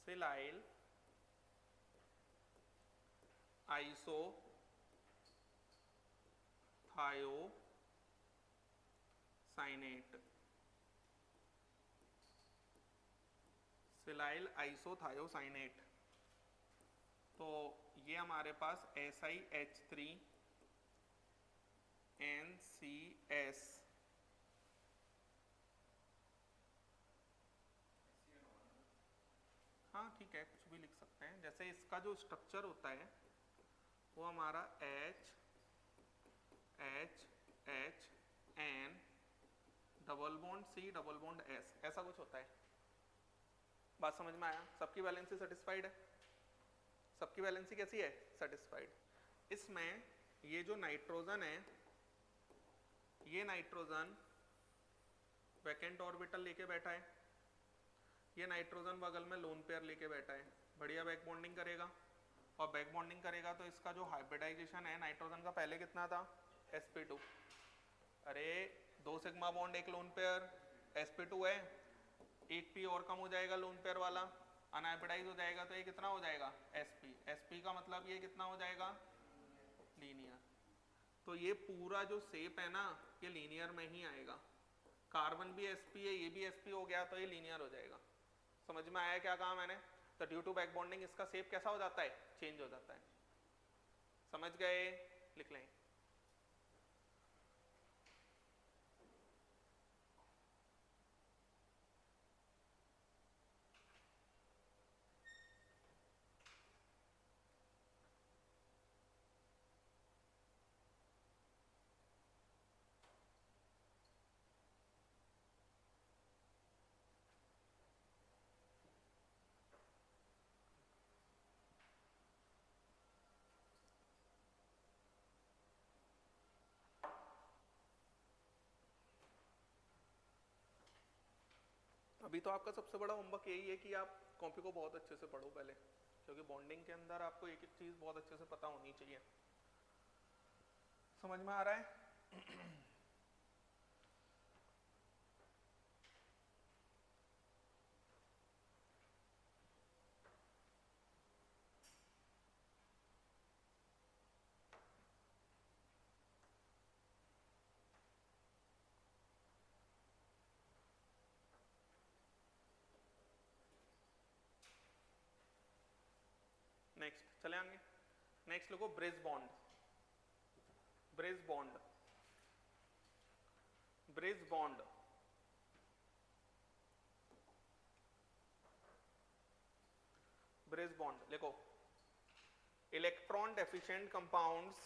फिनाइल आइसोथायोसाइनेट, फिनाइल आइसोथायोसाइनेट। तो ये हमारे पास SiH3NCS, हाँ ठीक है, कुछ भी लिख सकते हैं। जैसे इसका जो स्ट्रक्चर होता है वो हमारा HHHN double bond C double bond S, ऐसा कुछ होता है। बात समझ में आया? सबकी वैलेंसी सेटिस्फाइड है? सबकी वैलेंसी कैसी है? सेटिस्फाइड। इसमें ये जो नाइट्रोजन है, ये नाइट्रोजन वैकेंट ऑर्बिटल लेके बैठा है, ये नाइट्रोजन बगल में लोन पेयर लेके बैठा है, बढ़िया बैक बॉन्डिंग करेगा। और बैक बॉन्डिंग करेगा तो इसका जो हाइब्रिडाइजेशन है नाइट्रोजन का पहले कितना था? sp2। अरे 2 सिग्मा बॉन्ड एक लोन पेयर, sp2 है, एक p और कम हो जाएगा लोन पेयर वाला, अनहाइब्रिडाइज हो जाएगा, तो ये कितना हो जाएगा? sp का मतलब ये कितना हो जाएगा? लीनियर। तो ये पूरा जो शेप है ना ये लीनियर में ही आएगा। कार्बन भी sp है, ये भी sp हो गया, तो ये लीनियर हो जाएगा। समझ में आया क्या कहा मैंने? तो ड्यू टू बैक बॉन्डिंग इसका शेप कैसा हो जाता है, चेंज हो जाता है। समझ गए, लिख लें। अभी तो आपका सबसे बड़ा होमवर्क यही है कि आप कॉपी को बहुत अच्छे से पढ़ो पहले, क्योंकि बॉन्डिंग के अंदर आपको एक एक चीज बहुत अच्छे से पता होनी चाहिए। समझ में आ रहा है? नेक्स्ट चले आगे। नेक्स्ट लिखो bridge bond. Bridge bond, bridge bond, bridge bond लिखो। Electron deficient compounds,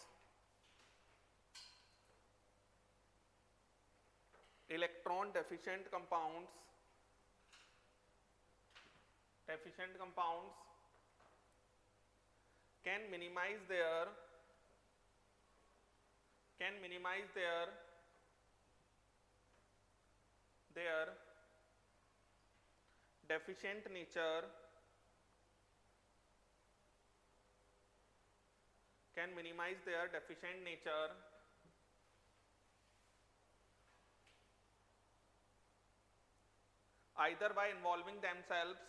electron deficient compounds, deficient compounds can minimize their deficient nature, can minimize their deficient nature either by involving themselves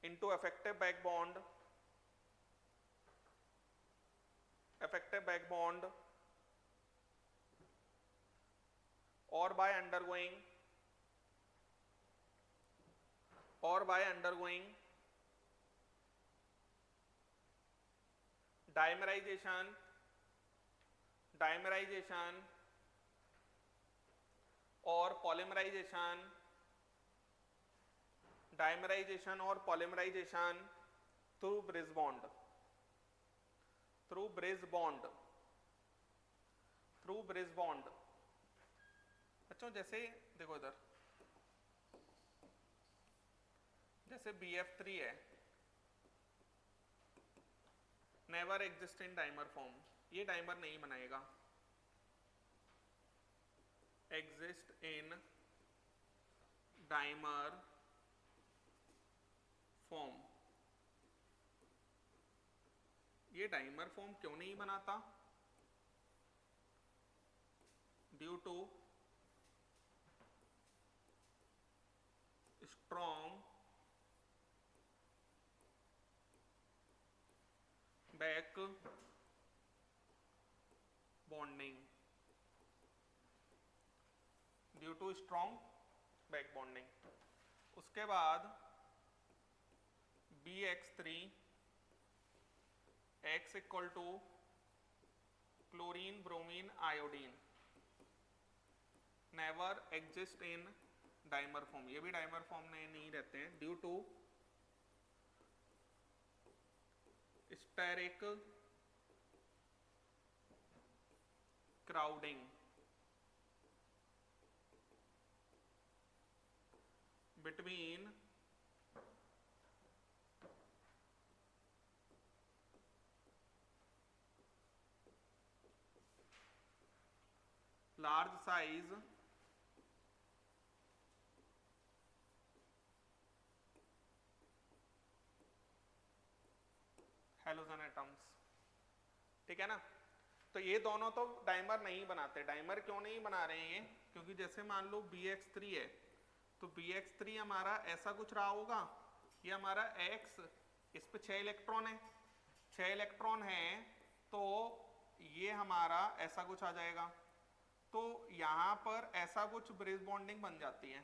into effective back bond or by undergoing dimerization or polymerization through bridge bond, बच्चों जैसे देखो इधर, जैसे BF3 है, never exist in dimer form, ये dimer नहीं बनाएगा, exist in dimer form. ये डाइमर फॉर्म क्यों नहीं बनाता? Due to strong back bonding, due to strong back bonding. उसके बाद BX3 X equal to chlorine bromine iodine, never exist in dimer form, ये भी डाइमर फॉर्म में नहीं रहते हैं, due to steric crowding between large size halogen atoms. ठीक है ना? तो ये दोनों तो डाइमर नहीं बनाते। डाइमर क्यों नहीं बना रहे हैं ये? क्योंकि जैसे मान लो BX3 है, तो BX3 हमारा ऐसा कुछ रहा होगा, ये हमारा X, इस पे 6 इलेक्ट्रॉन है, 6 इलेक्ट्रॉन है, तो ये हमारा ऐसा कुछ आ जाएगा, तो यहाँ पर ऐसा कुछ ब्रिज बॉन्डिंग बन जाती है।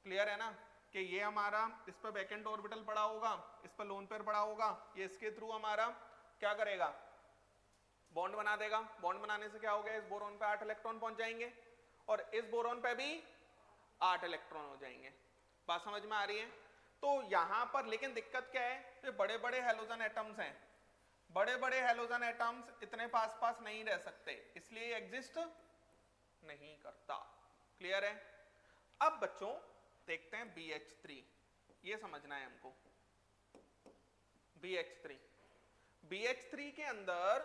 क्लियर है ना कि ये हमारा इस पर वैकेंट ऑर्बिटल पड़ा होगा, इस पर लोन पेयर पड़ा होगा, ये इसके थ्रू हमारा क्या करेगा, बॉन्ड बना देगा। बॉन्ड बनाने से क्या हो गया, इस बोरॉन पे 8 इलेक्ट्रॉन पहुंच जाएंगे और इस बोरॉन पे भी 8 इलेक्ट्रॉन हो जाएंगे। बात समझ में आ रही है? तो यहां पर लेकिन दिक्कत क्या है, ये बड़े बड़े हेलोजन एटम्स हैं, बड़े बड़े हेलोजन एटम्स इतने पास पास नहीं रह सकते, इसलिए एग्जिस्ट नहीं करता। क्लियर है? अब बच्चों देखते हैं BH3, ये समझना है हमको। BH3 के अंदर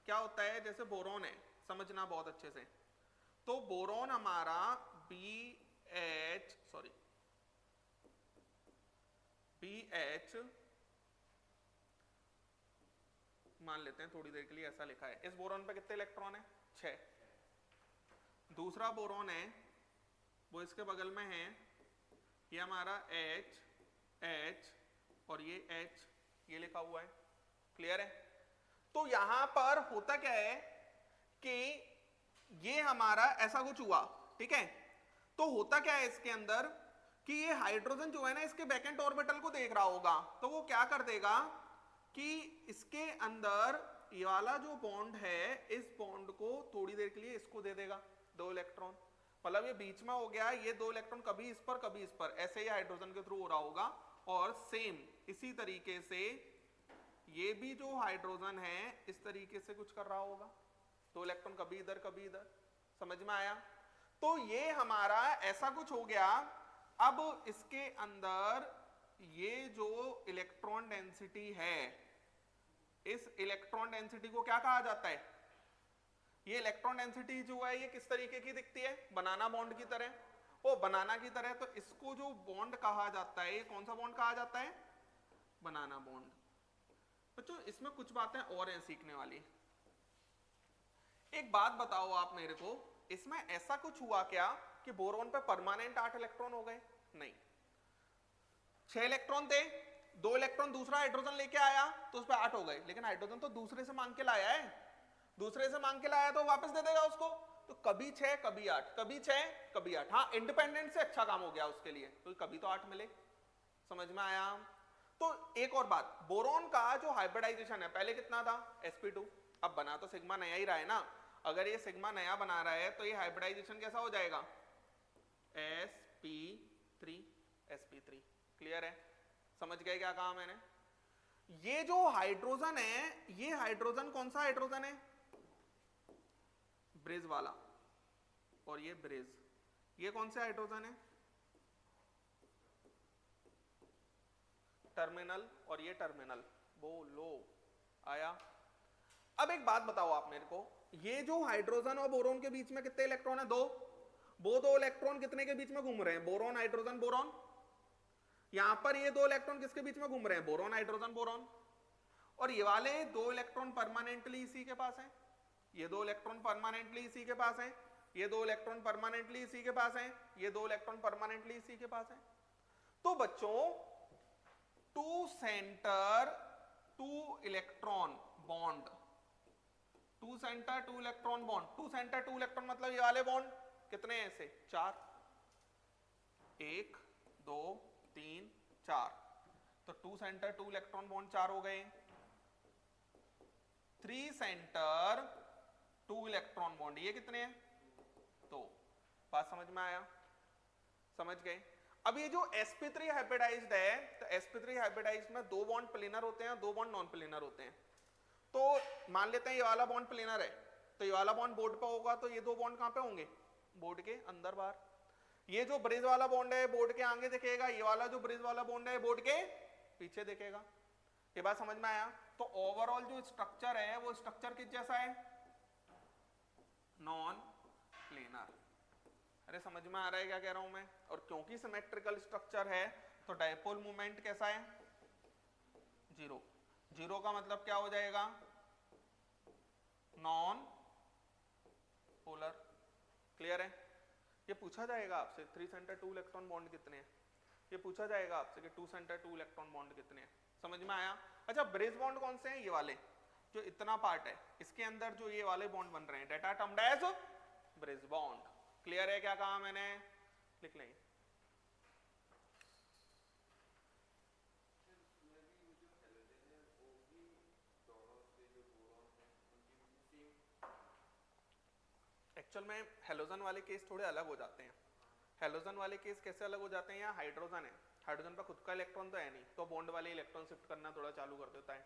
क्या होता है, जैसे बोरॉन है, समझना बहुत अच्छे से। तो बोरॉन हमारा BH मान लेते हैं थोड़ी देर के लिए, ऐसा लिखा है। इस बोरॉन पे कितने इलेक्ट्रॉन है, 6। दूसरा बोरॉन है वो इसके बगल में है, ये हमारा H और ये H, ये लिखा हुआ है। क्लियर है? तो यहां पर होता क्या है कि ये हमारा ऐसा कुछ हुआ, ठीक है। तो होता क्या है इसके अंदर कि ये हाइड्रोजन जो है ना, इसके बैकेंट ऑर्बिटल को देख रहा होगा, तो वो क्या कर देगा कि इसके अंदर ये वाला जो बॉन्ड है, इस बॉन्ड को थोड़ी देर के लिए इसको दे देगा 2 इलेक्ट्रॉन। मतलब ये बीच में हो गया, ये 2 इलेक्ट्रॉन कभी इस पर कभी इस पर, ऐसे ही हाइड्रोजन के थ्रू हो रहा होगा। और सेम इसी तरीके से ये भी जो हाइड्रोजन है इस तरीके से कुछ कर रहा होगा, 2 इलेक्ट्रॉन कभी इधर कभी इधर। समझ में आया? तो ये हमारा ऐसा कुछ हो गया। अब इसके अंदर ये जो इलेक्ट्रॉन डेंसिटी है, इस इलेक्ट्रॉन डेंसिटी को क्या कहा जाता है, ये इलेक्ट्रॉन डेंसिटी जो है ये किस तरीके की दिखती है, बनाना बॉन्ड की तरह। वो बनाना की तरह, तो इसको जो बॉन्ड कहा जाता है, ये कौन सा बॉन्ड कहा जाता है, बनाना बॉन्ड। बच्चों इसमें कुछ बातें और हैं सीखने वाली। एक बात बताओ आप मेरे को, इसमें ऐसा कुछ हुआ क्या कि बोरॉन पे परमानेंट 8 इलेक्ट्रॉन हो गए? नहीं, 6 इलेक्ट्रॉन थे, 2 इलेक्ट्रॉन दूसरा हाइड्रोजन लेके आया तो उस पर 8 हो गए। लेकिन हाइड्रोजन तो दूसरे से मांग के लाया है, दूसरे से मांग के लाया तो वापस दे देगा उसको। तो कभी 6 कभी 8, कभी 6 कभी 8। हाँ, इंडिपेंडेंट से अच्छा काम हो गया उसके लिए, तो कभी तो 8 मिले। समझ में आया? तो एक और बात, बोरॉन का जो हाइब्रिडाइजेशन है, पहले कितना था, sp2। अब बना तो सिग्मा नया ही रहा है ना। अगर ये सिग्मा नया बना रहा है तो ये हाइब्रिडाइजेशन कैसा हो जाएगा, sp3। क्लियर है? समझ गए क्या कहा मैंने? ये जो हाइड्रोजन है, ये हाइड्रोजन कौन सा हाइड्रोजन है, ब्रिज वाला, और ये ब्रिज, ये कौन से हाइड्रोजन है, टर्मिनल, और ये टर्मिनल। बोलो आया? अब एक बात बताओ आप मेरे को, ये जो हाइड्रोजन और बोरॉन के बीच में कितने इलेक्ट्रॉन है, 2। वो 2 इलेक्ट्रॉन कितने के बीच में घूम रहे हैं, बोरॉन हाइड्रोजन बोरॉन। यहां पर ये 2 इलेक्ट्रॉन किसके बीच में घूम रहे हैं, बोरॉन हाइड्रोजन बोरॉन। और ये वाले 2 इलेक्ट्रॉन परमानेंटली इसी के पास हैं, ये 2 इलेक्ट्रॉन परमानेंटली इसी के पास हैं, ये 2 इलेक्ट्रॉन परमानेंटली इसी के पास हैं, ये 2 इलेक्ट्रॉन परमानेंटली इसी के पास हैं। तो बच्चों 2 centre 2 electron bond, 2 centre 2 electron bond, 2 centre 2 electron मतलब ये वाले बॉन्ड कितने हैं ऐसे, 4, 1 2 3 4। तो 2 सेंटर 2 इलेक्ट्रॉन बॉन्ड 4 हो गए। 3 सेंटर 2 इलेक्ट्रॉन बॉन्ड ये कितने हैं, 2। बात समझ में आया? समझ गए? अब ये जो sp3 हाइब्रिडाइज्ड है, तो sp3 हाइब्रिडाइज्ड में 2 बॉन्ड प्लेनर होते हैं, 2 बॉन्ड नॉन प्लेनर होते हैं। तो मान लेते हैं ये वाला बॉन्ड प्लेनर है, तो ये वाला बॉन्ड बोर्ड पे होगा, तो ये 2 बॉन्ड कहां पे होंगे, बोर्ड के अंदर बाहर। ये जो ब्रिज वाला बॉन्ड है बोर्ड के आगे दिखेगा, ये वाला जो ब्रिज वाला बॉन्ड है बोर्ड के पीछे दिखेगा। ये बात समझ में आया? तो ओवरऑल जो स्ट्रक्चर है वो स्ट्रक्चर किस जैसा है, नॉन प्लेनर। अरे समझ में आ रहा है क्या कह रहा हूं मैं? और क्योंकि सिमेट्रिकल स्ट्रक्चर है तो डायपोल मोमेंट कैसा है, 0। 0 का मतलब क्या हो जाएगा, नॉन पोलर। क्लियर है? ये पूछा जाएगा आपसे 3 सेंटर 2 इलेक्ट्रॉन बॉन्ड कितने हैं, ये पूछा जाएगा आपसे कि 2 सेंटर 2 इलेक्ट्रॉन बॉन्ड कितने हैं। समझ में आया? अच्छा, ब्रिज बॉन्ड कौन से हैं, ये वाले जो इतना पार्ट है, इसके अंदर जो ये वाले बॉन्ड बन रहे हैं, डेटा termed as bridge bond. Clear है क्या कहा मैंने? लिख लें। एक्चुअल में हेलोजन वाले केस थोड़े अलग हो जाते हैं। हेलोजन वाले केस कैसे अलग हो जाते हैं? यहाँ हाइड्रोजन है, हाइड्रोजन पर खुद का इलेक्ट्रॉन तो है नहीं, तो बॉन्ड वाले इलेक्ट्रॉन शिफ्ट करना थोड़ा चालू कर देता है।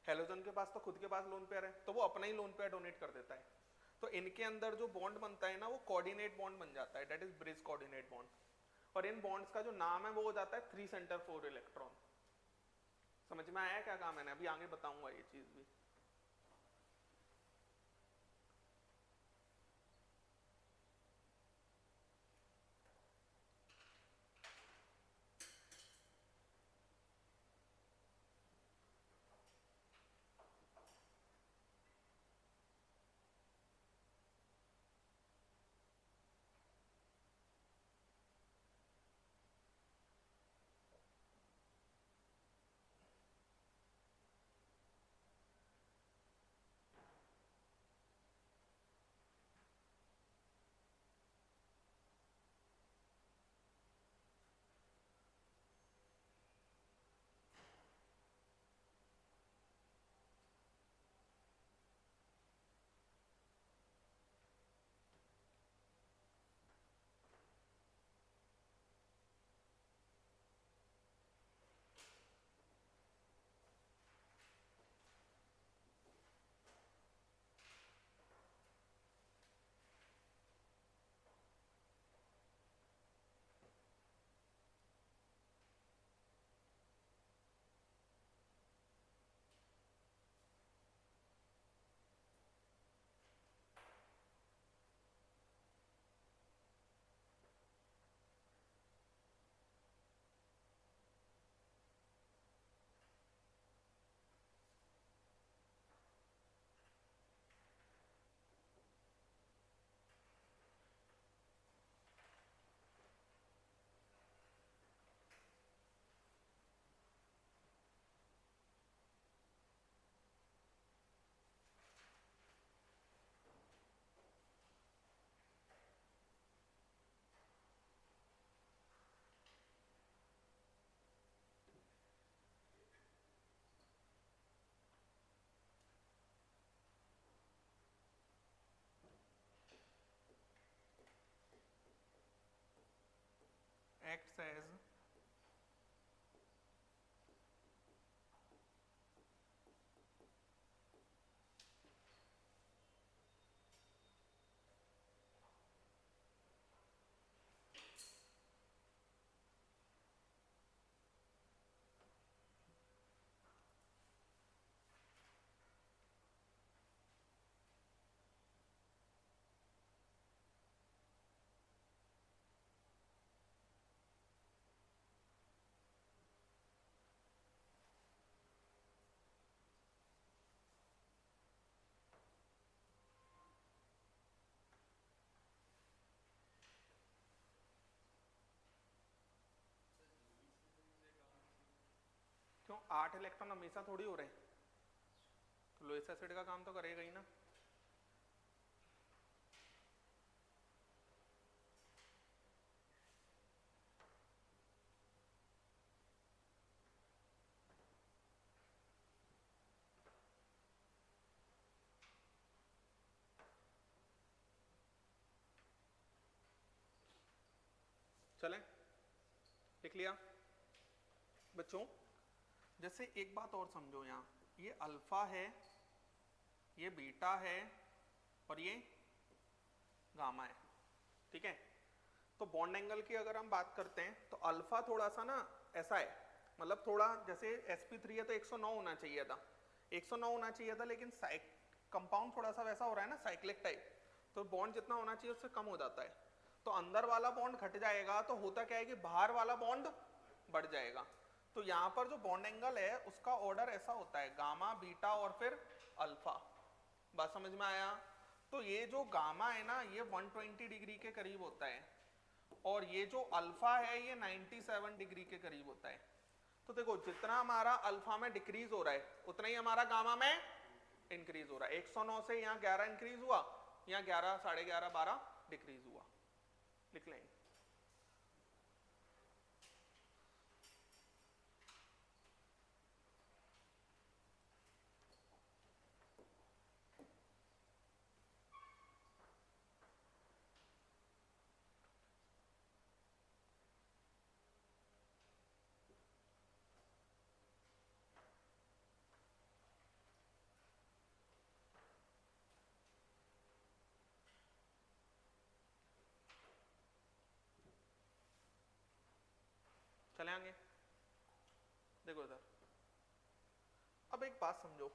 हेलोजन के पास तो खुद के पास लोन पेयर है, तो वो अपना ही लोन पेयर डोनेट कर देता है। तो इनके अंदर जो बॉन्ड बनता है ना, वो कोऑर्डिनेट बॉन्ड बन जाता है, that is bridge coordinate bond. और इन बॉन्ड्स का जो नाम है वो हो जाता है 3 सेंटर 4 इलेक्ट्रॉन। समझ में आया क्या कहा मैंने? अभी आगे बताऊंगा ये चीज भी। Acts as क्यों 8 इलेक्ट्रॉन हमेशा थोड़ी हो रहे हैं, तो लोइस एसिड का काम तो करेगा ही ना। चलें, लिख लिया बच्चों। जैसे एक बात और समझो, यहाँ ये अल्फा है, ये बीटा है और ये गामा है, ठीक है। तो बॉन्ड एंगल की अगर हम बात करते हैं तो अल्फा थोड़ा सा ना ऐसा है, मतलब थोड़ा जैसे sp3 है तो 109 होना चाहिए था, 109 होना चाहिए था, लेकिन कंपाउंड थोड़ा सा वैसा हो रहा है ना, साइक्लिक टाइप, तो बॉन्ड जितना होना चाहिए उससे कम हो जाता है। तो अंदर वाला बॉन्ड घट जाएगा, तो होता क्या है कि बाहर वाला बॉन्ड बढ़ जाएगा। तो यहाँ पर जो बॉन्ड एंगल है उसका ऑर्डर ऐसा होता है, गामा, बीटा और फिर अल्फा। बात समझ में आया? तो ये जो गामा है ना, ये 120 डिग्री के करीब होता है, और ये जो अल्फा है ये 97 डिग्री के करीब होता है। तो देखो, जितना हमारा अल्फा में डिक्रीज हो रहा है उतना ही हमारा गामा में इंक्रीज हो रहा है। 109 से यहाँ 11 इंक्रीज हुआ, यहाँ 11, 11.5, 12 डिक्रीज हुआ, लिख लेंगे। चले आगे, देखो इधर, अब एक बात समझो,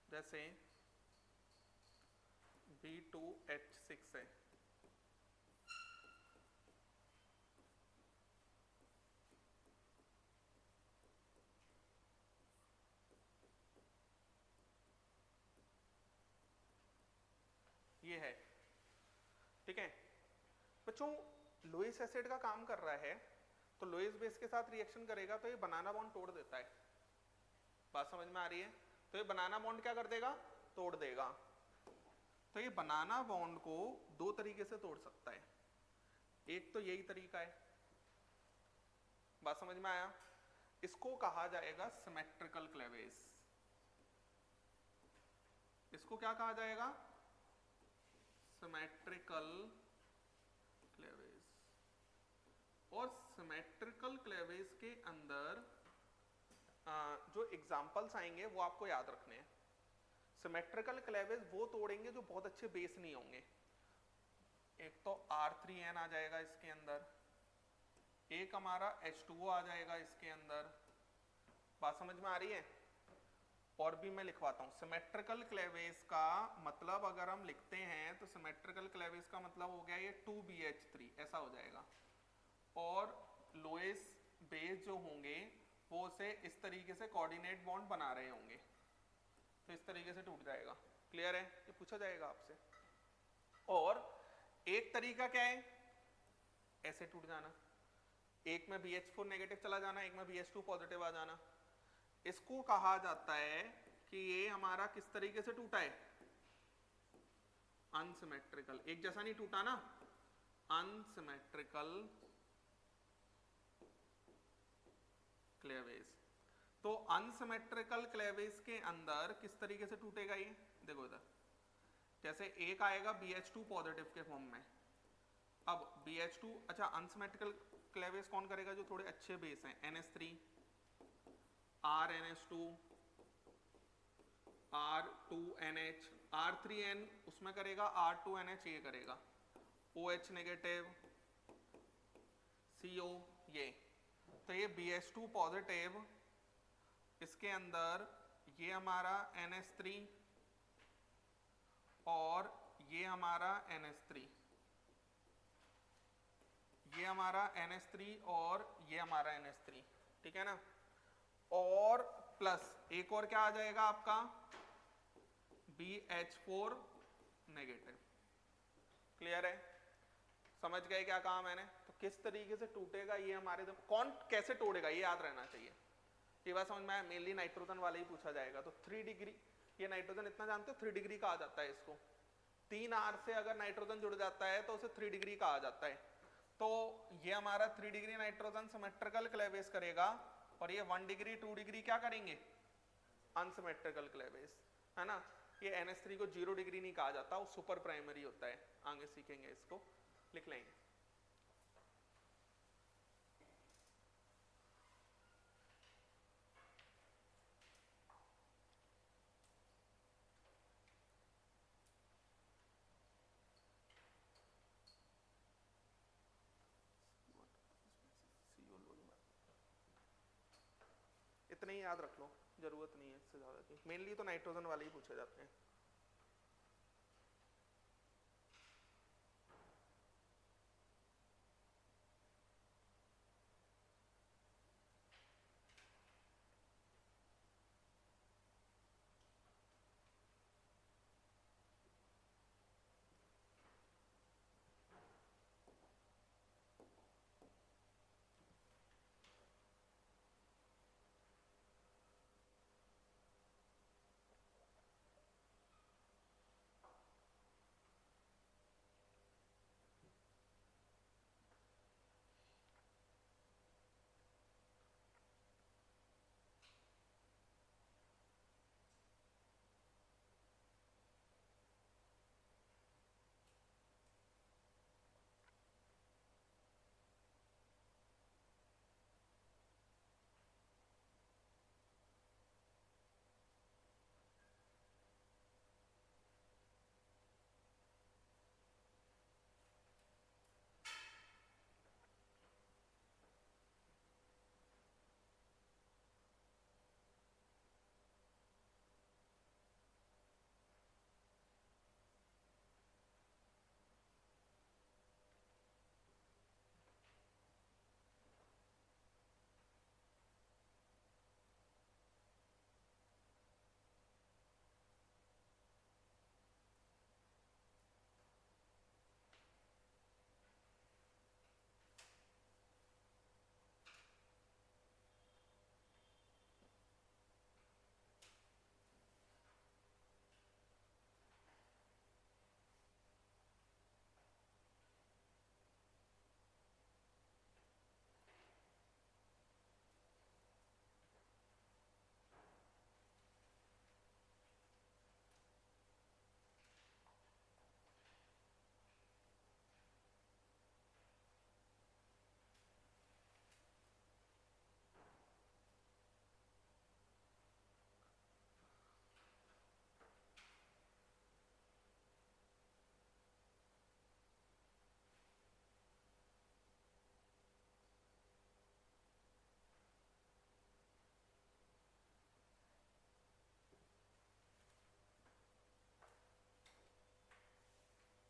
जैसे B2H6 है, ये है, ठीक है बच्चों। लुईस एसिड का काम कर रहा है तो लुईस बेस के साथ रिएक्शन करेगा तो ये बनाना बॉन्ड तोड़ देता है, बात समझ में आ रही है? तो ये बनाना बॉन्ड क्या कर देगा, तोड़ देगा। तो ये बनाना बॉन्ड को दो तरीके से तोड़ सकता है, एक तो यही तरीका है, बात समझ में आया? इसको कहा जाएगा सिमेट्रिकल क्लेवेज। इसको क्या कहा जाएगा, सिमेट्रिकल क्लेवेज। और सिमेट्रिकल क्लेवेज के अंदर जो एग्जांपल्स आएंगे वो आपको याद रखने हैं। सिमेट्रिकल क्लेवेज वो तोड़ेंगे जो बहुत अच्छे बेस नहीं होंगे। एक तो R3N आ जाएगा इसके अंदर, एक हमारा H2O आ जाएगा इसके अंदर, बात समझ में आ रही है? और भी मैं लिखवाता हूं, सिमेट्रिकल क्लेवेज का मतलब अगर हम लिखते हैं तो सिमेट्रिकल क्लेवेज का मतलब हो गया ये 2BH3 ऐसा हो जाएगा। और लोएस बेस जो होंगे वो से इस तरीके से कोऑर्डिनेट बॉन्ड बना रहे होंगे, तो इस तरीके से टूट जाएगा। क्लियर है? ये पूछा जाएगा आपसे। और एक तरीका क्या है, ऐसे टूट जाना, एक में BH4 नेगेटिव चला जाना, एक में BH2 पॉजिटिव आ जाना। इसको कहा जाता है कि ये हमारा किस तरीके से टूटा है, अनसिमेट्रिकल। एक जैसा नहीं टूटा ना, अनसिमेट्रिकल क्लेवेज। तो अनसिमेट्रिकल क्लेवेज के अंदर किस तरीके से टूटेगा ये, देखो इधर, जैसे एक आएगा BH2 पॉजिटिव के फॉर्म में। अब BH2, अच्छा अनसिमेट्रिकल क्लेवेज कौन करेगा, जो थोड़े अच्छे बेस हैं, NH3, RNH2, R2NH, R3N उसमें करेगा, R2NH ये करेगा, OH नेगेटिव, CO ये। तो ये BH2 पॉजिटिव, इसके अंदर ये हमारा NH3 और ये हमारा NH3, ये हमारा NH3 और ये हमारा NH3, ठीक है ना। और प्लस एक और क्या आ जाएगा आपका, BH4 नेगेटिव। क्लियर है? समझ गए क्या कहा मैंने? तो किस तरीके से टूटेगा ये हमारे, कौन कैसे तोड़ेगा ये याद रहना चाहिए। ये बात समझ में आया? मेनली नाइट्रोजन वाले ही पूछा जाएगा। तो 3 डिग्री, ये नाइट्रोजन इतना जानते हो 3 डिग्री कहा जाता है इसको। 3R से अगर नाइट्रोजन जुड़ जाता है तो उसे 3 डिग्री कहा जाता है। तो ये हमारा 3 डिग्री नाइट्रोजन सिमेट्रिकल क्लेवेज करेगा, और ये 1 डिग्री 2 डिग्री क्या करेंगे, अनसिमेट्रिकल क्लेवेज, है ना। ये NH3 को 0 डिग्री नहीं कहा जाता, वो सुपर प्राइमरी होता है, आगे सीखेंगे इसको, लिख लेंगे। इतने ही याद रख लो, जरूरत नहीं है इससे ज्यादा की। मेनली तो नाइट्रोजन वाले ही पूछे जाते हैं।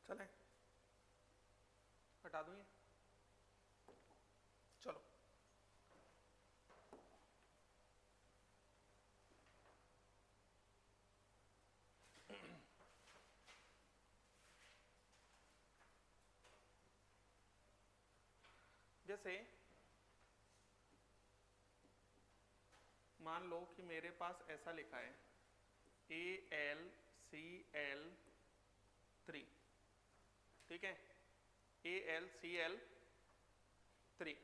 चले हटा दूं ये, चलो जैसे मान लो कि मेरे पास ऐसा लिखा है AlCl3, ठीक है, AlCl3।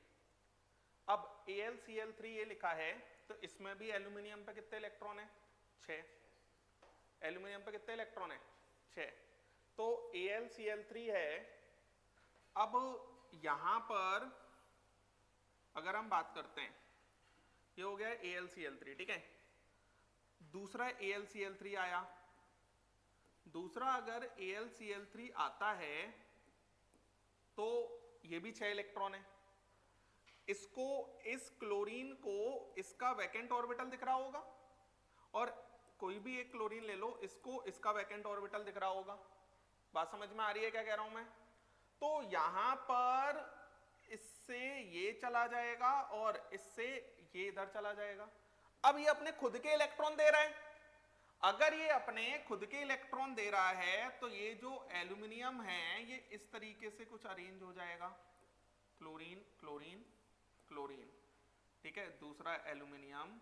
अब AlCl3 ये लिखा है तो इसमें भी एल्यूमिनियम पे कितने इलेक्ट्रॉन है? 6। एल्यूमिनियम पे कितने इलेक्ट्रॉन है? 6। तो AlCl3 है। अब यहां पर अगर हम बात करते हैं, ये हो गया AlCl3, ठीक है। दूसरा AlCl3 आया, दूसरा अगर AlCl3 आता है तो ये भी 6 इलेक्ट्रॉन है। इसको, इस क्लोरीन को इसका वैकेंट ऑर्बिटल दिख रहा होगा, और कोई भी एक क्लोरीन ले लो, इसको इसका वैकेंट ऑर्बिटल दिख रहा होगा। बात समझ में आ रही है क्या कह रहा हूं मैं? तो यहां पर इससे ये चला जाएगा और इससे ये इधर चला जाएगा। अब ये अपने खुद के इलेक्ट्रॉन दे रहा है। अगर ये अपने खुद के इलेक्ट्रॉन दे रहा है तो ये जो एल्यूमिनियम है ये इस तरीके से कुछ अरेंज हो जाएगा, क्लोरीन क्लोरीन क्लोरीन, ठीक है। दूसरा एल्यूमिनियम,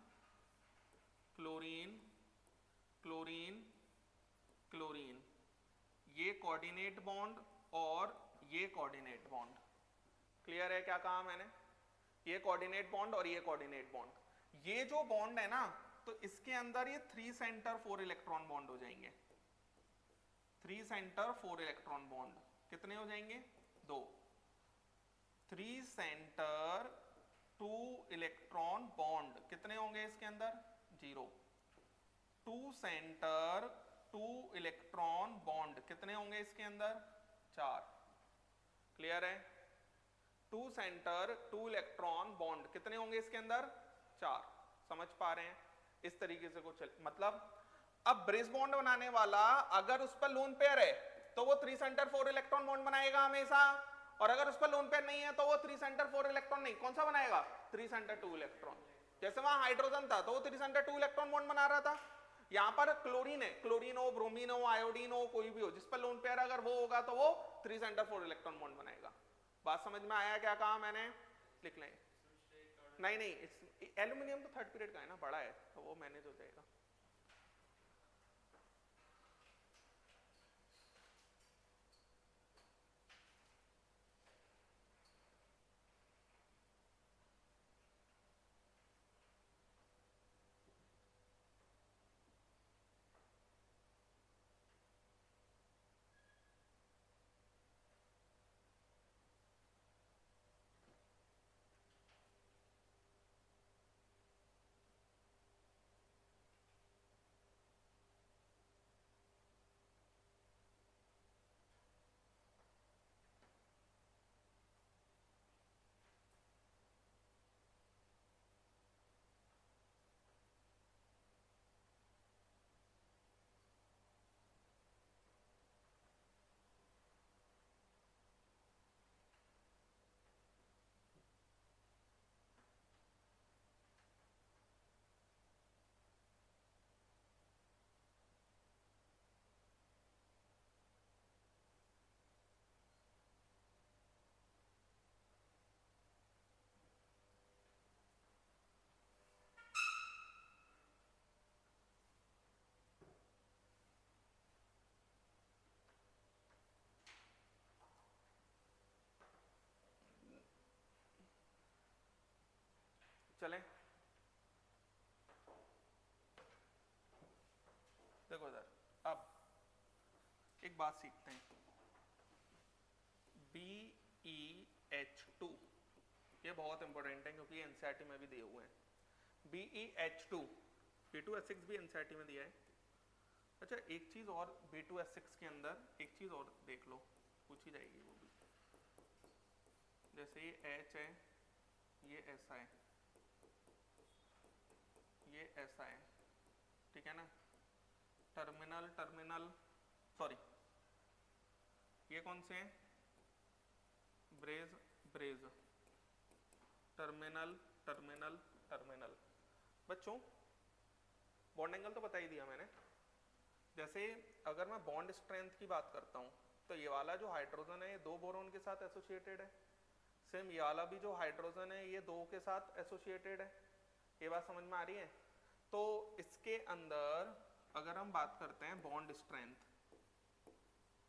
क्लोरीन क्लोरीन क्लोरीन, ये कोऑर्डिनेट बॉन्ड और ये कोऑर्डिनेट बॉन्ड। क्लियर है क्या कहा मैंने? ये कोऑर्डिनेट बॉन्ड और ये कोऑर्डिनेट बॉन्ड। ये जो बॉन्ड है ना, तो इसके अंदर ये 3 सेंटर 4 इलेक्ट्रॉन बॉन्ड हो जाएंगे। 3 सेंटर 4 इलेक्ट्रॉन बॉन्ड कितने हो जाएंगे? 2। 3 सेंटर 2 इलेक्ट्रॉन बॉन्ड कितने होंगे इसके अंदर? 0। 2 सेंटर 2 इलेक्ट्रॉन बॉन्ड कितने होंगे इसके अंदर? 4। क्लियर है? 2 सेंटर 2 इलेक्ट्रॉन बॉन्ड कितने होंगे इसके अंदर? 4। समझ पा रहे हैं? इस तरीके से कुछ, मतलब अब ब्रिज बॉन्ड बनाने वाला अगर उस पर लोन पेयर है तो वो 3 सेंटर 4 इलेक्ट्रॉन बॉन्ड बनाएगा हमेशा, और अगर उस पर लोन पेयर नहीं है तो वो 3 सेंटर 4 इलेक्ट्रॉन नहीं, कौन सा बनाएगा? 3 सेंटर 2 इलेक्ट्रॉन। जैसे वहां हाइड्रोजन था तो वो 3 सेंटर 2 इलेक्ट्रॉन बॉन्ड बना रहा था। यहां पर क्लोरीन है, क्लोरीन हो, ब्रोमीन हो, आयोडीन हो, कोई भी हो, जिस पर लोन पेयर अगर वो होगा तो वो 3 सेंटर 4 इलेक्ट्रॉन बॉन्ड बनाएगा। बात समझ में आया क्या कहा मैंने? लिख लें। नहीं नहीं, एल्यूमिनियम तो 3rd पीरियड का है ना, बड़ा है तो वो मैनेज हो जाएगा। चलें, देखो सर, अब एक बात सीखते हैं। BeH2 ये बहुत इंपॉर्टेंट है क्योंकि ये एनसीईआरटी में भी दिए हुए हैं। BeH2, B2H6 भी एनसीईआरटी में दिया है। अच्छा एक चीज और, B2H6 के अंदर एक चीज और देख लो, पूछी जाएगी वो भी। जैसे ये H है, ये ऐसा है, ये ऐसा है, ठीक है ना। टर्मिनल टर्मिनल, सॉरी ये कौन से हैं? ब्रेज ब्रेज, टर्मिनल टर्मिनल टर्मिनल। बच्चों बॉन्ड एंगल तो बता ही दिया मैंने। जैसे अगर मैं बॉन्ड स्ट्रेंथ की बात करता हूँ तो ये वाला जो हाइड्रोजन है ये 2 बोरोन के साथ एसोसिएटेड है। सेम ये वाला भी जो हाइड्रोजन है ये 2 के साथ एसोसिएटेड है। ये बात समझ में आ रही है? तो इसके अंदर अगर हम बात करते हैं बॉन्ड स्ट्रेंथ,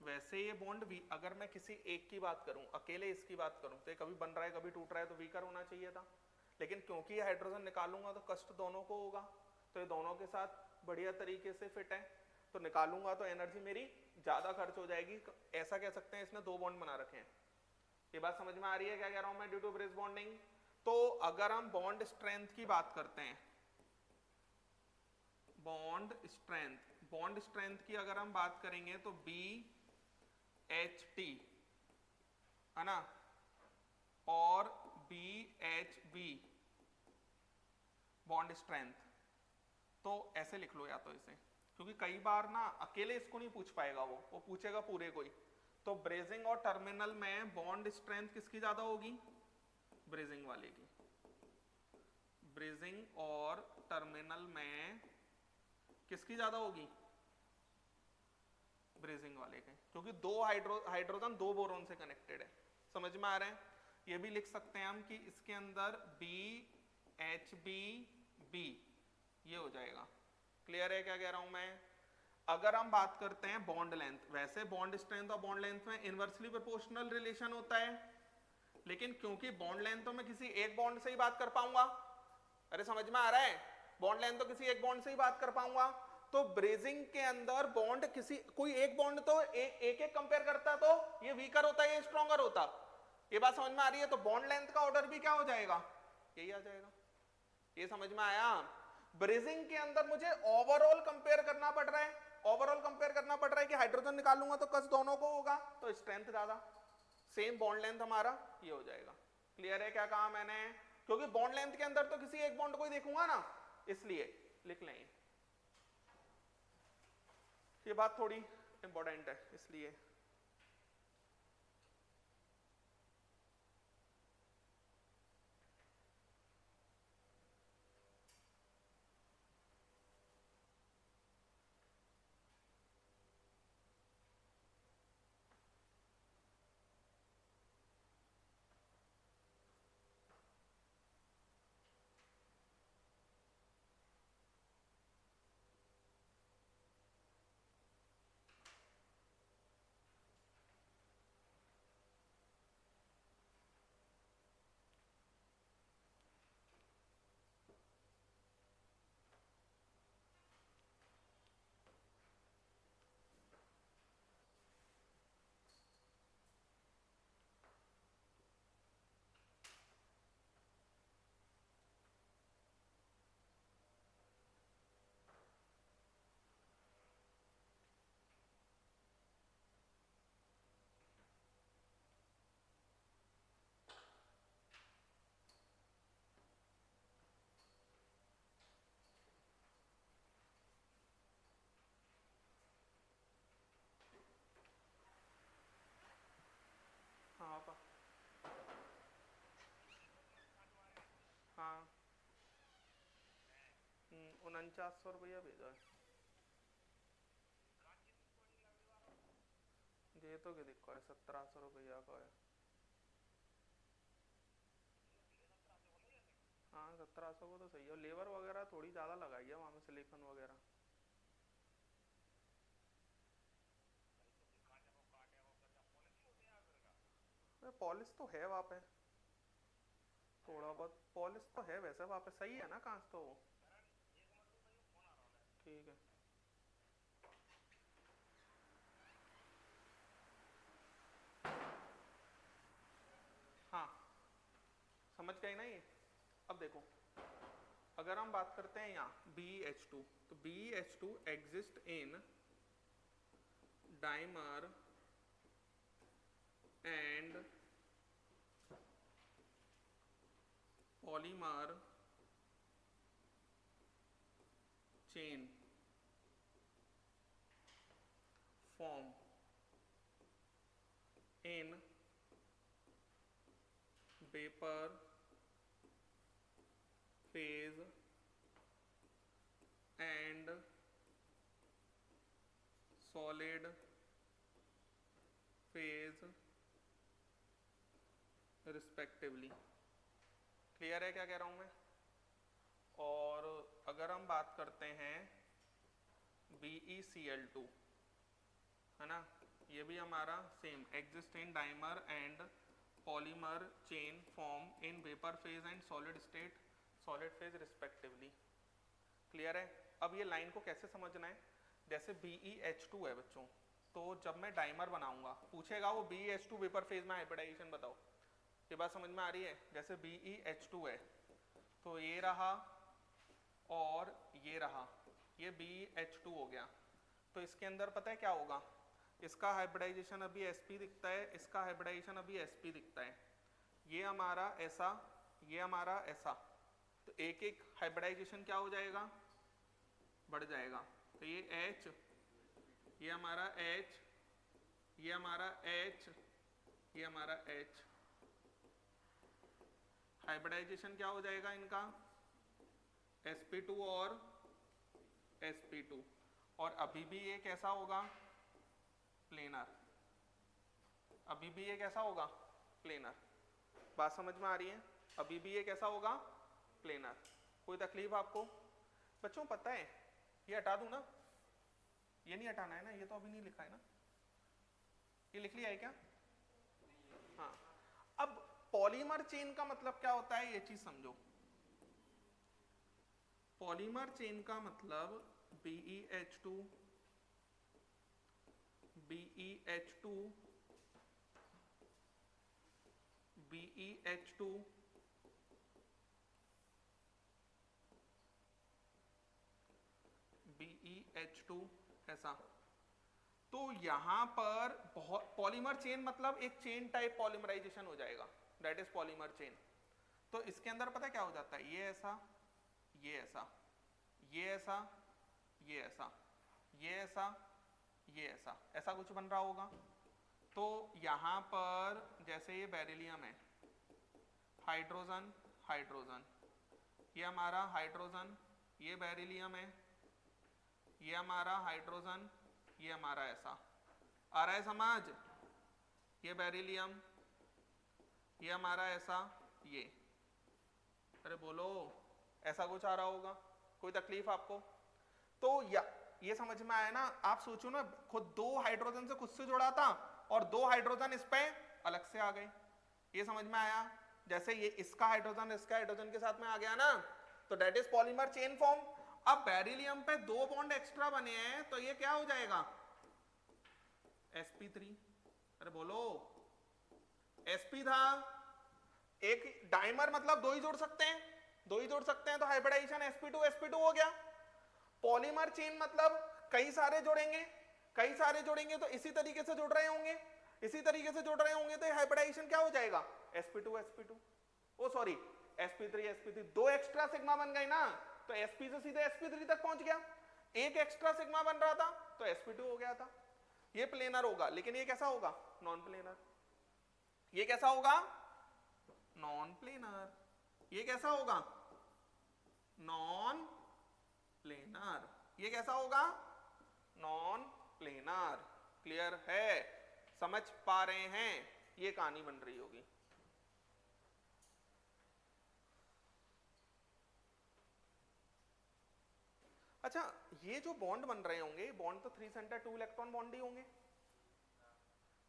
वैसे ये बॉन्ड भी अगर मैं किसी एक की बात करूं, अकेले इसकी बात करूं तो ये कभी बन रहा है कभी टूट रहा है तो वीकर होना चाहिए था। लेकिन क्योंकि ये हाइड्रोजन निकालूंगा तो कष्ट दोनों को होगा, तो ये दोनों के साथ बढ़िया तरीके से फिट है, तो निकालूंगा तो एनर्जी मेरी ज्यादा खर्च हो जाएगी। ऐसा कह सकते हैं इसने 2 बॉन्ड बना रखे हैं। ये बात समझ में आ रही है क्या कह रहा हूं मैं? Due to bridge bonding. तो अगर हम बॉन्ड स्ट्रेंथ की बात करते हैं, बॉन्ड स्ट्रेंथ की अगर हम बात करेंगे तो BHT है ना, और BHB बॉन्ड स्ट्रेंथ। तो ऐसे लिख लो या तो इसे, क्योंकि कई बार ना अकेले इसको नहीं पूछ पाएगा, वो पूछेगा पूरे को ही। तो ब्रेजिंग और टर्मिनल में बॉन्ड स्ट्रेंथ किसकी ज्यादा होगी? ब्रेजिंग वाले की। ब्रेजिंग और टर्मिनल में किसकी ज्यादा होगी? ब्रेजिंग वाले के, क्योंकि 2 हाइड्रोजन 2 बोरोन से कनेक्टेड है। समझ में आ रहा है? ये भी लिख सकते हैं हम कि इसके अंदर BHBB ये हो जाएगा। क्लियर है क्या कह रहा हूं मैं? अगर हम बात करते हैं बॉन्ड लेंथ, वैसे बॉन्ड स्ट्रेंथ और बॉन्ड लेंथ में इनवर्सली प्रोपोर्शनल रिलेशन होता है, लेकिन क्योंकि बॉन्ड लेंथ तो मैं किसी एक बॉन्ड से ही बात कर पाऊंगा। अरे समझ में आ रहा है? बॉन्ड लेंथ तो किसी एक बॉन्ड से ही बात कर पाऊंगा। तो ब्रेजिंग के अंदर बॉन्ड कोई एक बॉन्ड तो एक कंपेयर करता तो ये वीकर होता है, ये स्ट्रॉन्गर होता। ये बात समझ में आ रही है? तो बॉन्ड लेंथ का ऑर्डर भी क्या हो जाएगा? यही आ जाएगा। ये समझ में आया? ब्रेजिंग के अंदर मुझे ओवरऑल कंपेयर करना पड़ रहा है, ओवरऑल कंपेयर करना पड़ रहा है कि हाइड्रोजन निकालूंगा तो कस दोनों को होगा, तो स्ट्रेंथ ज्यादा, सेम बॉन्ड लेंथ हमारा ये हो जाएगा। क्लियर है क्या कहा मैंने? क्योंकि बॉन्ड लेंथ के अंदर तो किसी एक बॉन्ड को ही देखूंगा ना, इसलिए लिख लें। ये बात थोड़ी इंपॉर्टेंट है इसलिए। हाँ पा हाँ 4900 रुपया भेजा है। ये तो क्या दिक्कत है? 1700 रुपया का है। हाँ 1700 को तो सही है। लेबर वगैरह थोड़ी ज्यादा लगाई है वहां में, सिलिकॉन वगैरह। पॉलिश तो है वहाँ पे, थोड़ा बहुत पॉलिश तो है वैसे वहाँ पे। सही है ना कांच तो वो? ठीक है। हाँ समझ गए ना ये? अब देखो अगर हम बात करते हैं यहाँ BH2, तो BH2 exist in dimer and polymer chain form in vapor phase and solid phase respectively. Clear है क्या कह रहा हूं मैं? और अगर हम बात करते हैं BeCl2, है ना, ये भी हमारा same exist in dimer and polymer chain form in vapour phase and solid phase respectively. Clear है? अब ये लाइन को कैसे समझना है, जैसे BeH2 है बच्चों, तो जब मैं डाइमर बनाऊंगा पूछेगा वो BeH2 वेपर फेज में हाइब्रिडाइजेशन बताओ। ये बात समझ में आ रही है? जैसे BeH2 है तो ये रहा और ये रहा, ये BeH2 हो गया, तो इसके अंदर पता है क्या होगा, इसका हाइब्रिडाइजेशन अभी sp दिखता है, इसका हाइब्रिडाइजेशन अभी sp दिखता है, ये हमारा ऐसा, ये हमारा ऐसा, तो एक एक हाइब्रिडाइजेशन क्या हो जाएगा, बढ़ जाएगा। तो ये H, ये हमारा H, ये हमारा H, ये हमारा H, हाइब्रिडाइजेशन क्या हो जाएगा इनका, sp2 और sp2, और अभी भी ये कैसा होगा, प्लेनर, अभी भी ये कैसा होगा, प्लेनर। बात समझ में आ रही है? अभी भी ये कैसा होगा, प्लेनर। कोई तकलीफ आपको? बच्चों पता है, ये हटा दूं ना, ये नहीं हटाना है ना, ये तो अभी नहीं लिखा है ना, ये लिख लिया है क्या? हाँ। अब पॉलीमर चेन का मतलब क्या होता है, ये चीज समझो। पॉलीमर चेन का मतलब BeH2, BeH2, BeH2, BeH2 ऐसा। तो यहां पर बहुत पॉलीमर चेन मतलब एक चेन टाइप पॉलीमराइजेशन हो जाएगा, दैट इज पॉलीमर चेन। तो इसके अंदर पता है क्या हो जाता है, ये ऐसा, ये ऐसा, ये ऐसा, ये ऐसा, ये ऐसा, ये ऐसा, ऐसा कुछ बन रहा होगा। तो यहां पर जैसे ये बेरिलियम है, हाइड्रोजन हाइड्रोजन, ये हमारा हाइड्रोजन, ये बेरिलियम है, ये हमारा हाइड्रोजन, ये हमारा ऐसा आ रहा है समझ, ये बेरिलियम, ये हमारा ऐसा, ये, अरे बोलो, ऐसा कुछ आ रहा होगा? कोई तकलीफ आपको? तो ये समझ में आया ना? आप सोचो ना, खुद दो हाइड्रोजन से खुद से जोड़ा था और दो हाइड्रोजन इस पे अलग से आ गए, ये समझ में आया? जैसे ये इसका हाइड्रोजन इसका हाइड्रोजन के साथ में आ गया ना, तो that is polymer chain form. अब बेरिलियम पे दो बॉन्ड एक्स्ट्रा बने हैं, तो ये क्या हो जाएगा, sp3। अरे बोलो, sp था, एक डाइमर मतलब दो ही जोड़ सकते हैं, दो ही जोड़ सकते हैं, तो हाइब्रिडाइजेशन sp2 sp2 हो गया। पॉलीमर चेन मतलब कई सारे जोड़ेंगे, कई सारे जोड़ेंगे तो इसी तरीके से जोड़ रहे होंगे, इसी तरीके से जोड़ रहे होंगे, तो हाइब्रिडाइजेशन क्या हो जाएगा, sp2 sp2, ओ सॉरी sp3 sp3, दो एक्स्ट्रा सिग्मा बन गए ना, तो sp से सीधे sp3 तक पहुंच गया, एक एक्स्ट्रा सिग्मा बन रहा था तो sp2 हो गया था। ये प्लेनर होगा, लेकिन ये कैसा होगा, नॉन प्लेनर। ये कैसा होगा, नॉन प्लेनर। ये कैसा होगा, नॉन प्लेनर। ये कैसा होगा, नॉन प्लेनर। क्लियर है? समझ पा रहे हैं? ये कहानी बन रही होगी। अच्छा, ये जो बॉन्ड बन रहे होंगे, बॉन्ड तो 3 सेंटर 2 इलेक्ट्रॉन बॉन्ड ही होंगे,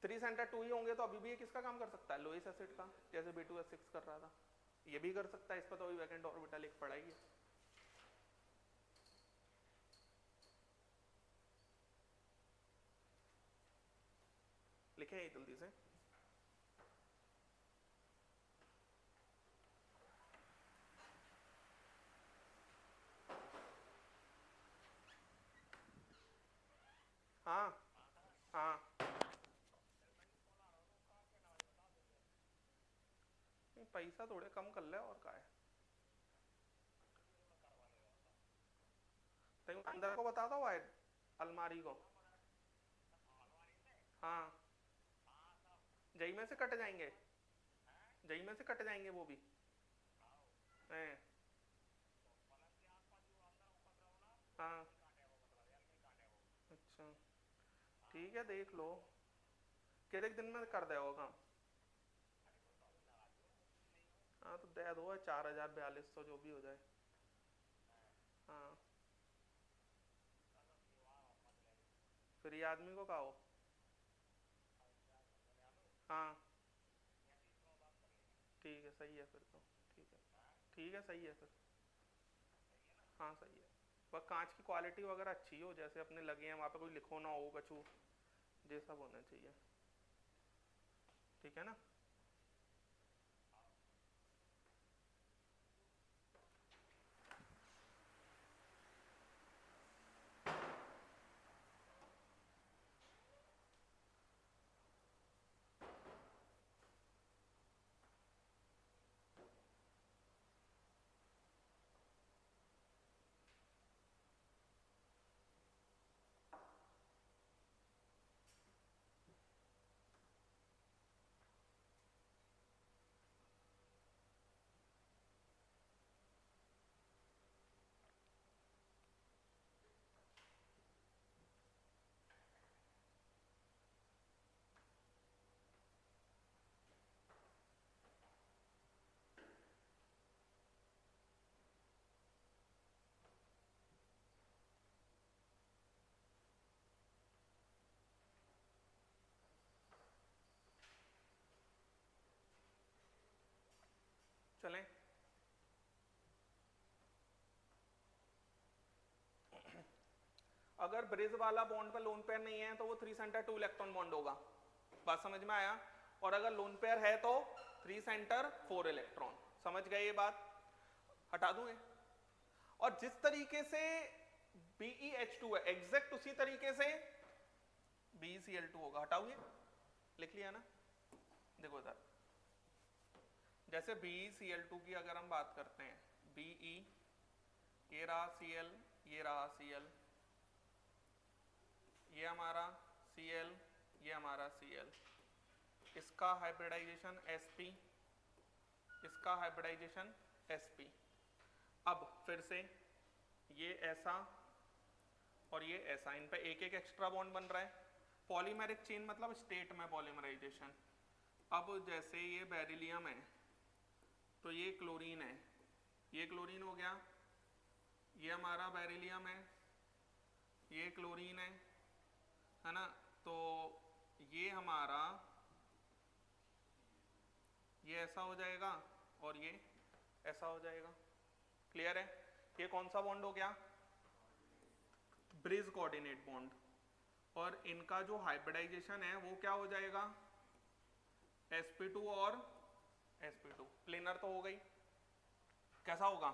3 सेंटर 2 ही होंगे, तो अभी भी ये किसका काम कर सकता है, लोइस एसिड का, जैसे B2S6 कर रहा था, ये भी कर सकता है। इस पर तो अभी वैकेंट ऑर्बिटल एक पड़ा ही है। लिखे जल्दी से, हाँ हाँ, पैसा थोड़े कम कर ले, और का है, तो अंदर को बता दो, अलमारी को, हाँ जई में से कट जाएंगे, जई में से कट जाएंगे वो भी हैं। हाँ अच्छा ठीक है, देख लो कितने दिन में कर दे वो काम। हाँ तो दे दो 4,000 4200 जो भी हो जाए। हाँ फिर ये आदमी को कहा हो। हाँ ठीक है सही है फिर तो, ठीक है ठीक है सही है फिर। हाँ सही है, बस कांच की क्वालिटी वगैरह अच्छी हो, जैसे अपने लगे हैं वहाँ पे कोई लिखो ना हो कछु, ये सब होना चाहिए, ठीक है ना। चलें, अगर ब्रिज वाला बॉन्ड पर लोन पेयर नहीं है तो वो 3 सेंटर 2 इलेक्ट्रॉन बॉन्ड होगा, बात समझ में आया। और अगर लोन पेयर है तो 3 सेंटर 4 इलेक्ट्रॉन, समझ गए ये बात। हटा दूं ये, और जिस तरीके से BeH2 है एग्जैक्ट उसी तरीके से BeCl2 होगा, हटाओ ये, लिख लिया ना। देखो इधर जैसे BeCl2 की अगर हम बात करते हैं, Be ये रहा Cl, ये रहा Cl, ये हमारा Cl, ये हमारा Cl, इसका हाइब्रिडाइजेशन sp, इसका हाइब्रिडाइजेशन sp। अब फिर से ये ऐसा और ये ऐसा, इन पे एक एक एक्स्ट्रा बॉन्ड बन रहा है, पॉलीमेरिक चेन मतलब स्टेट में पॉलीमराइजेशन। अब जैसे ये बेरिलियम है तो ये क्लोरीन है, ये क्लोरीन हो गया, ये हमारा बेरिलियम है, ये क्लोरीन है ना, तो ये हमारा ये ऐसा हो जाएगा और ये ऐसा हो जाएगा, क्लियर है। ये कौन सा बॉन्ड हो गया, ब्रिज कोऑर्डिनेट बॉन्ड, और इनका जो हाइब्रिडाइजेशन है वो क्या हो जाएगा, sp2 और sp2, प्लेनर तो हो गई। कैसा होगा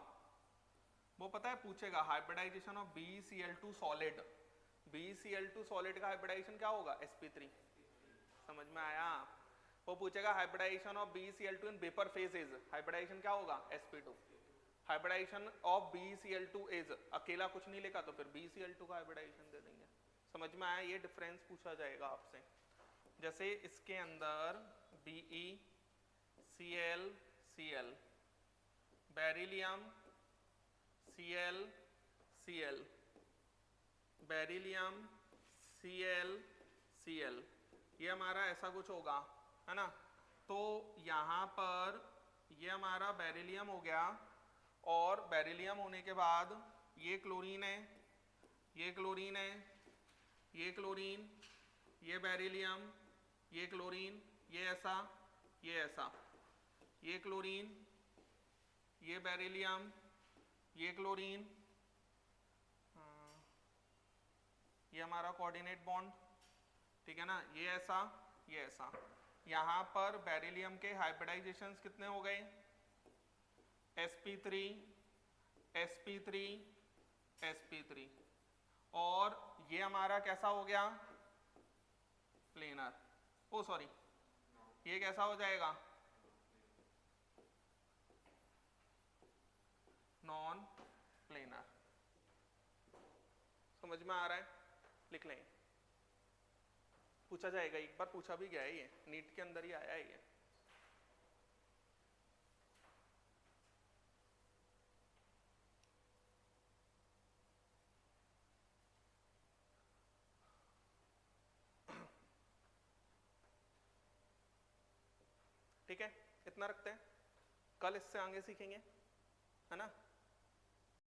वो पता है, पूछेगा hybridization of BeCl2 solid, BeCl2 solid का हाइब्रिडाइजेशन क्या होगा, sp3, समझ में आया। वो पूछेगा hybridization of BeCl2 in vapour phases, hybridization क्या होगा, sp2। Hybridisation of BeCl2 is, अकेला कुछ नहीं लिखा तो फिर BeCl2 का हाइब्रिडाइजेशन दे देंगे, समझ में आया। ये डिफरेंस पूछा जाएगा आपसे, जैसे इसके अंदर BeCl beryllium Cl, beryllium Cl, ये हमारा ऐसा कुछ होगा, है ना। तो यहाँ पर ये हमारा बेरिलियम हो गया, और बेरिलियम होने के बाद ये क्लोरीन है, ये क्लोरीन है, ये क्लोरीन, ये बेरिलियम, ये क्लोरीन, ये ऐसा, ये ऐसा, ये क्लोरीन, ये बेरिलियम, ये क्लोरीन, ये हमारा कोऑर्डिनेट बॉन्ड, ठीक है ना, ये ऐसा, ये ऐसा। यहाँ पर बेरिलियम के हाइब्रिडाइजेशंस कितने हो गए, sp3 sp3 sp3, और ये हमारा कैसा हो गया, प्लेनर, ओ सॉरी ये कैसा हो जाएगा, नॉन प्लेनर, समझ में आ रहा है, लिख लें। पूछा जाएगा, एक बार पूछा भी गया है, ये नीट के अंदर ही आया है ये। ठीक है, इतना रखते हैं, कल इससे आगे सीखेंगे, है ना।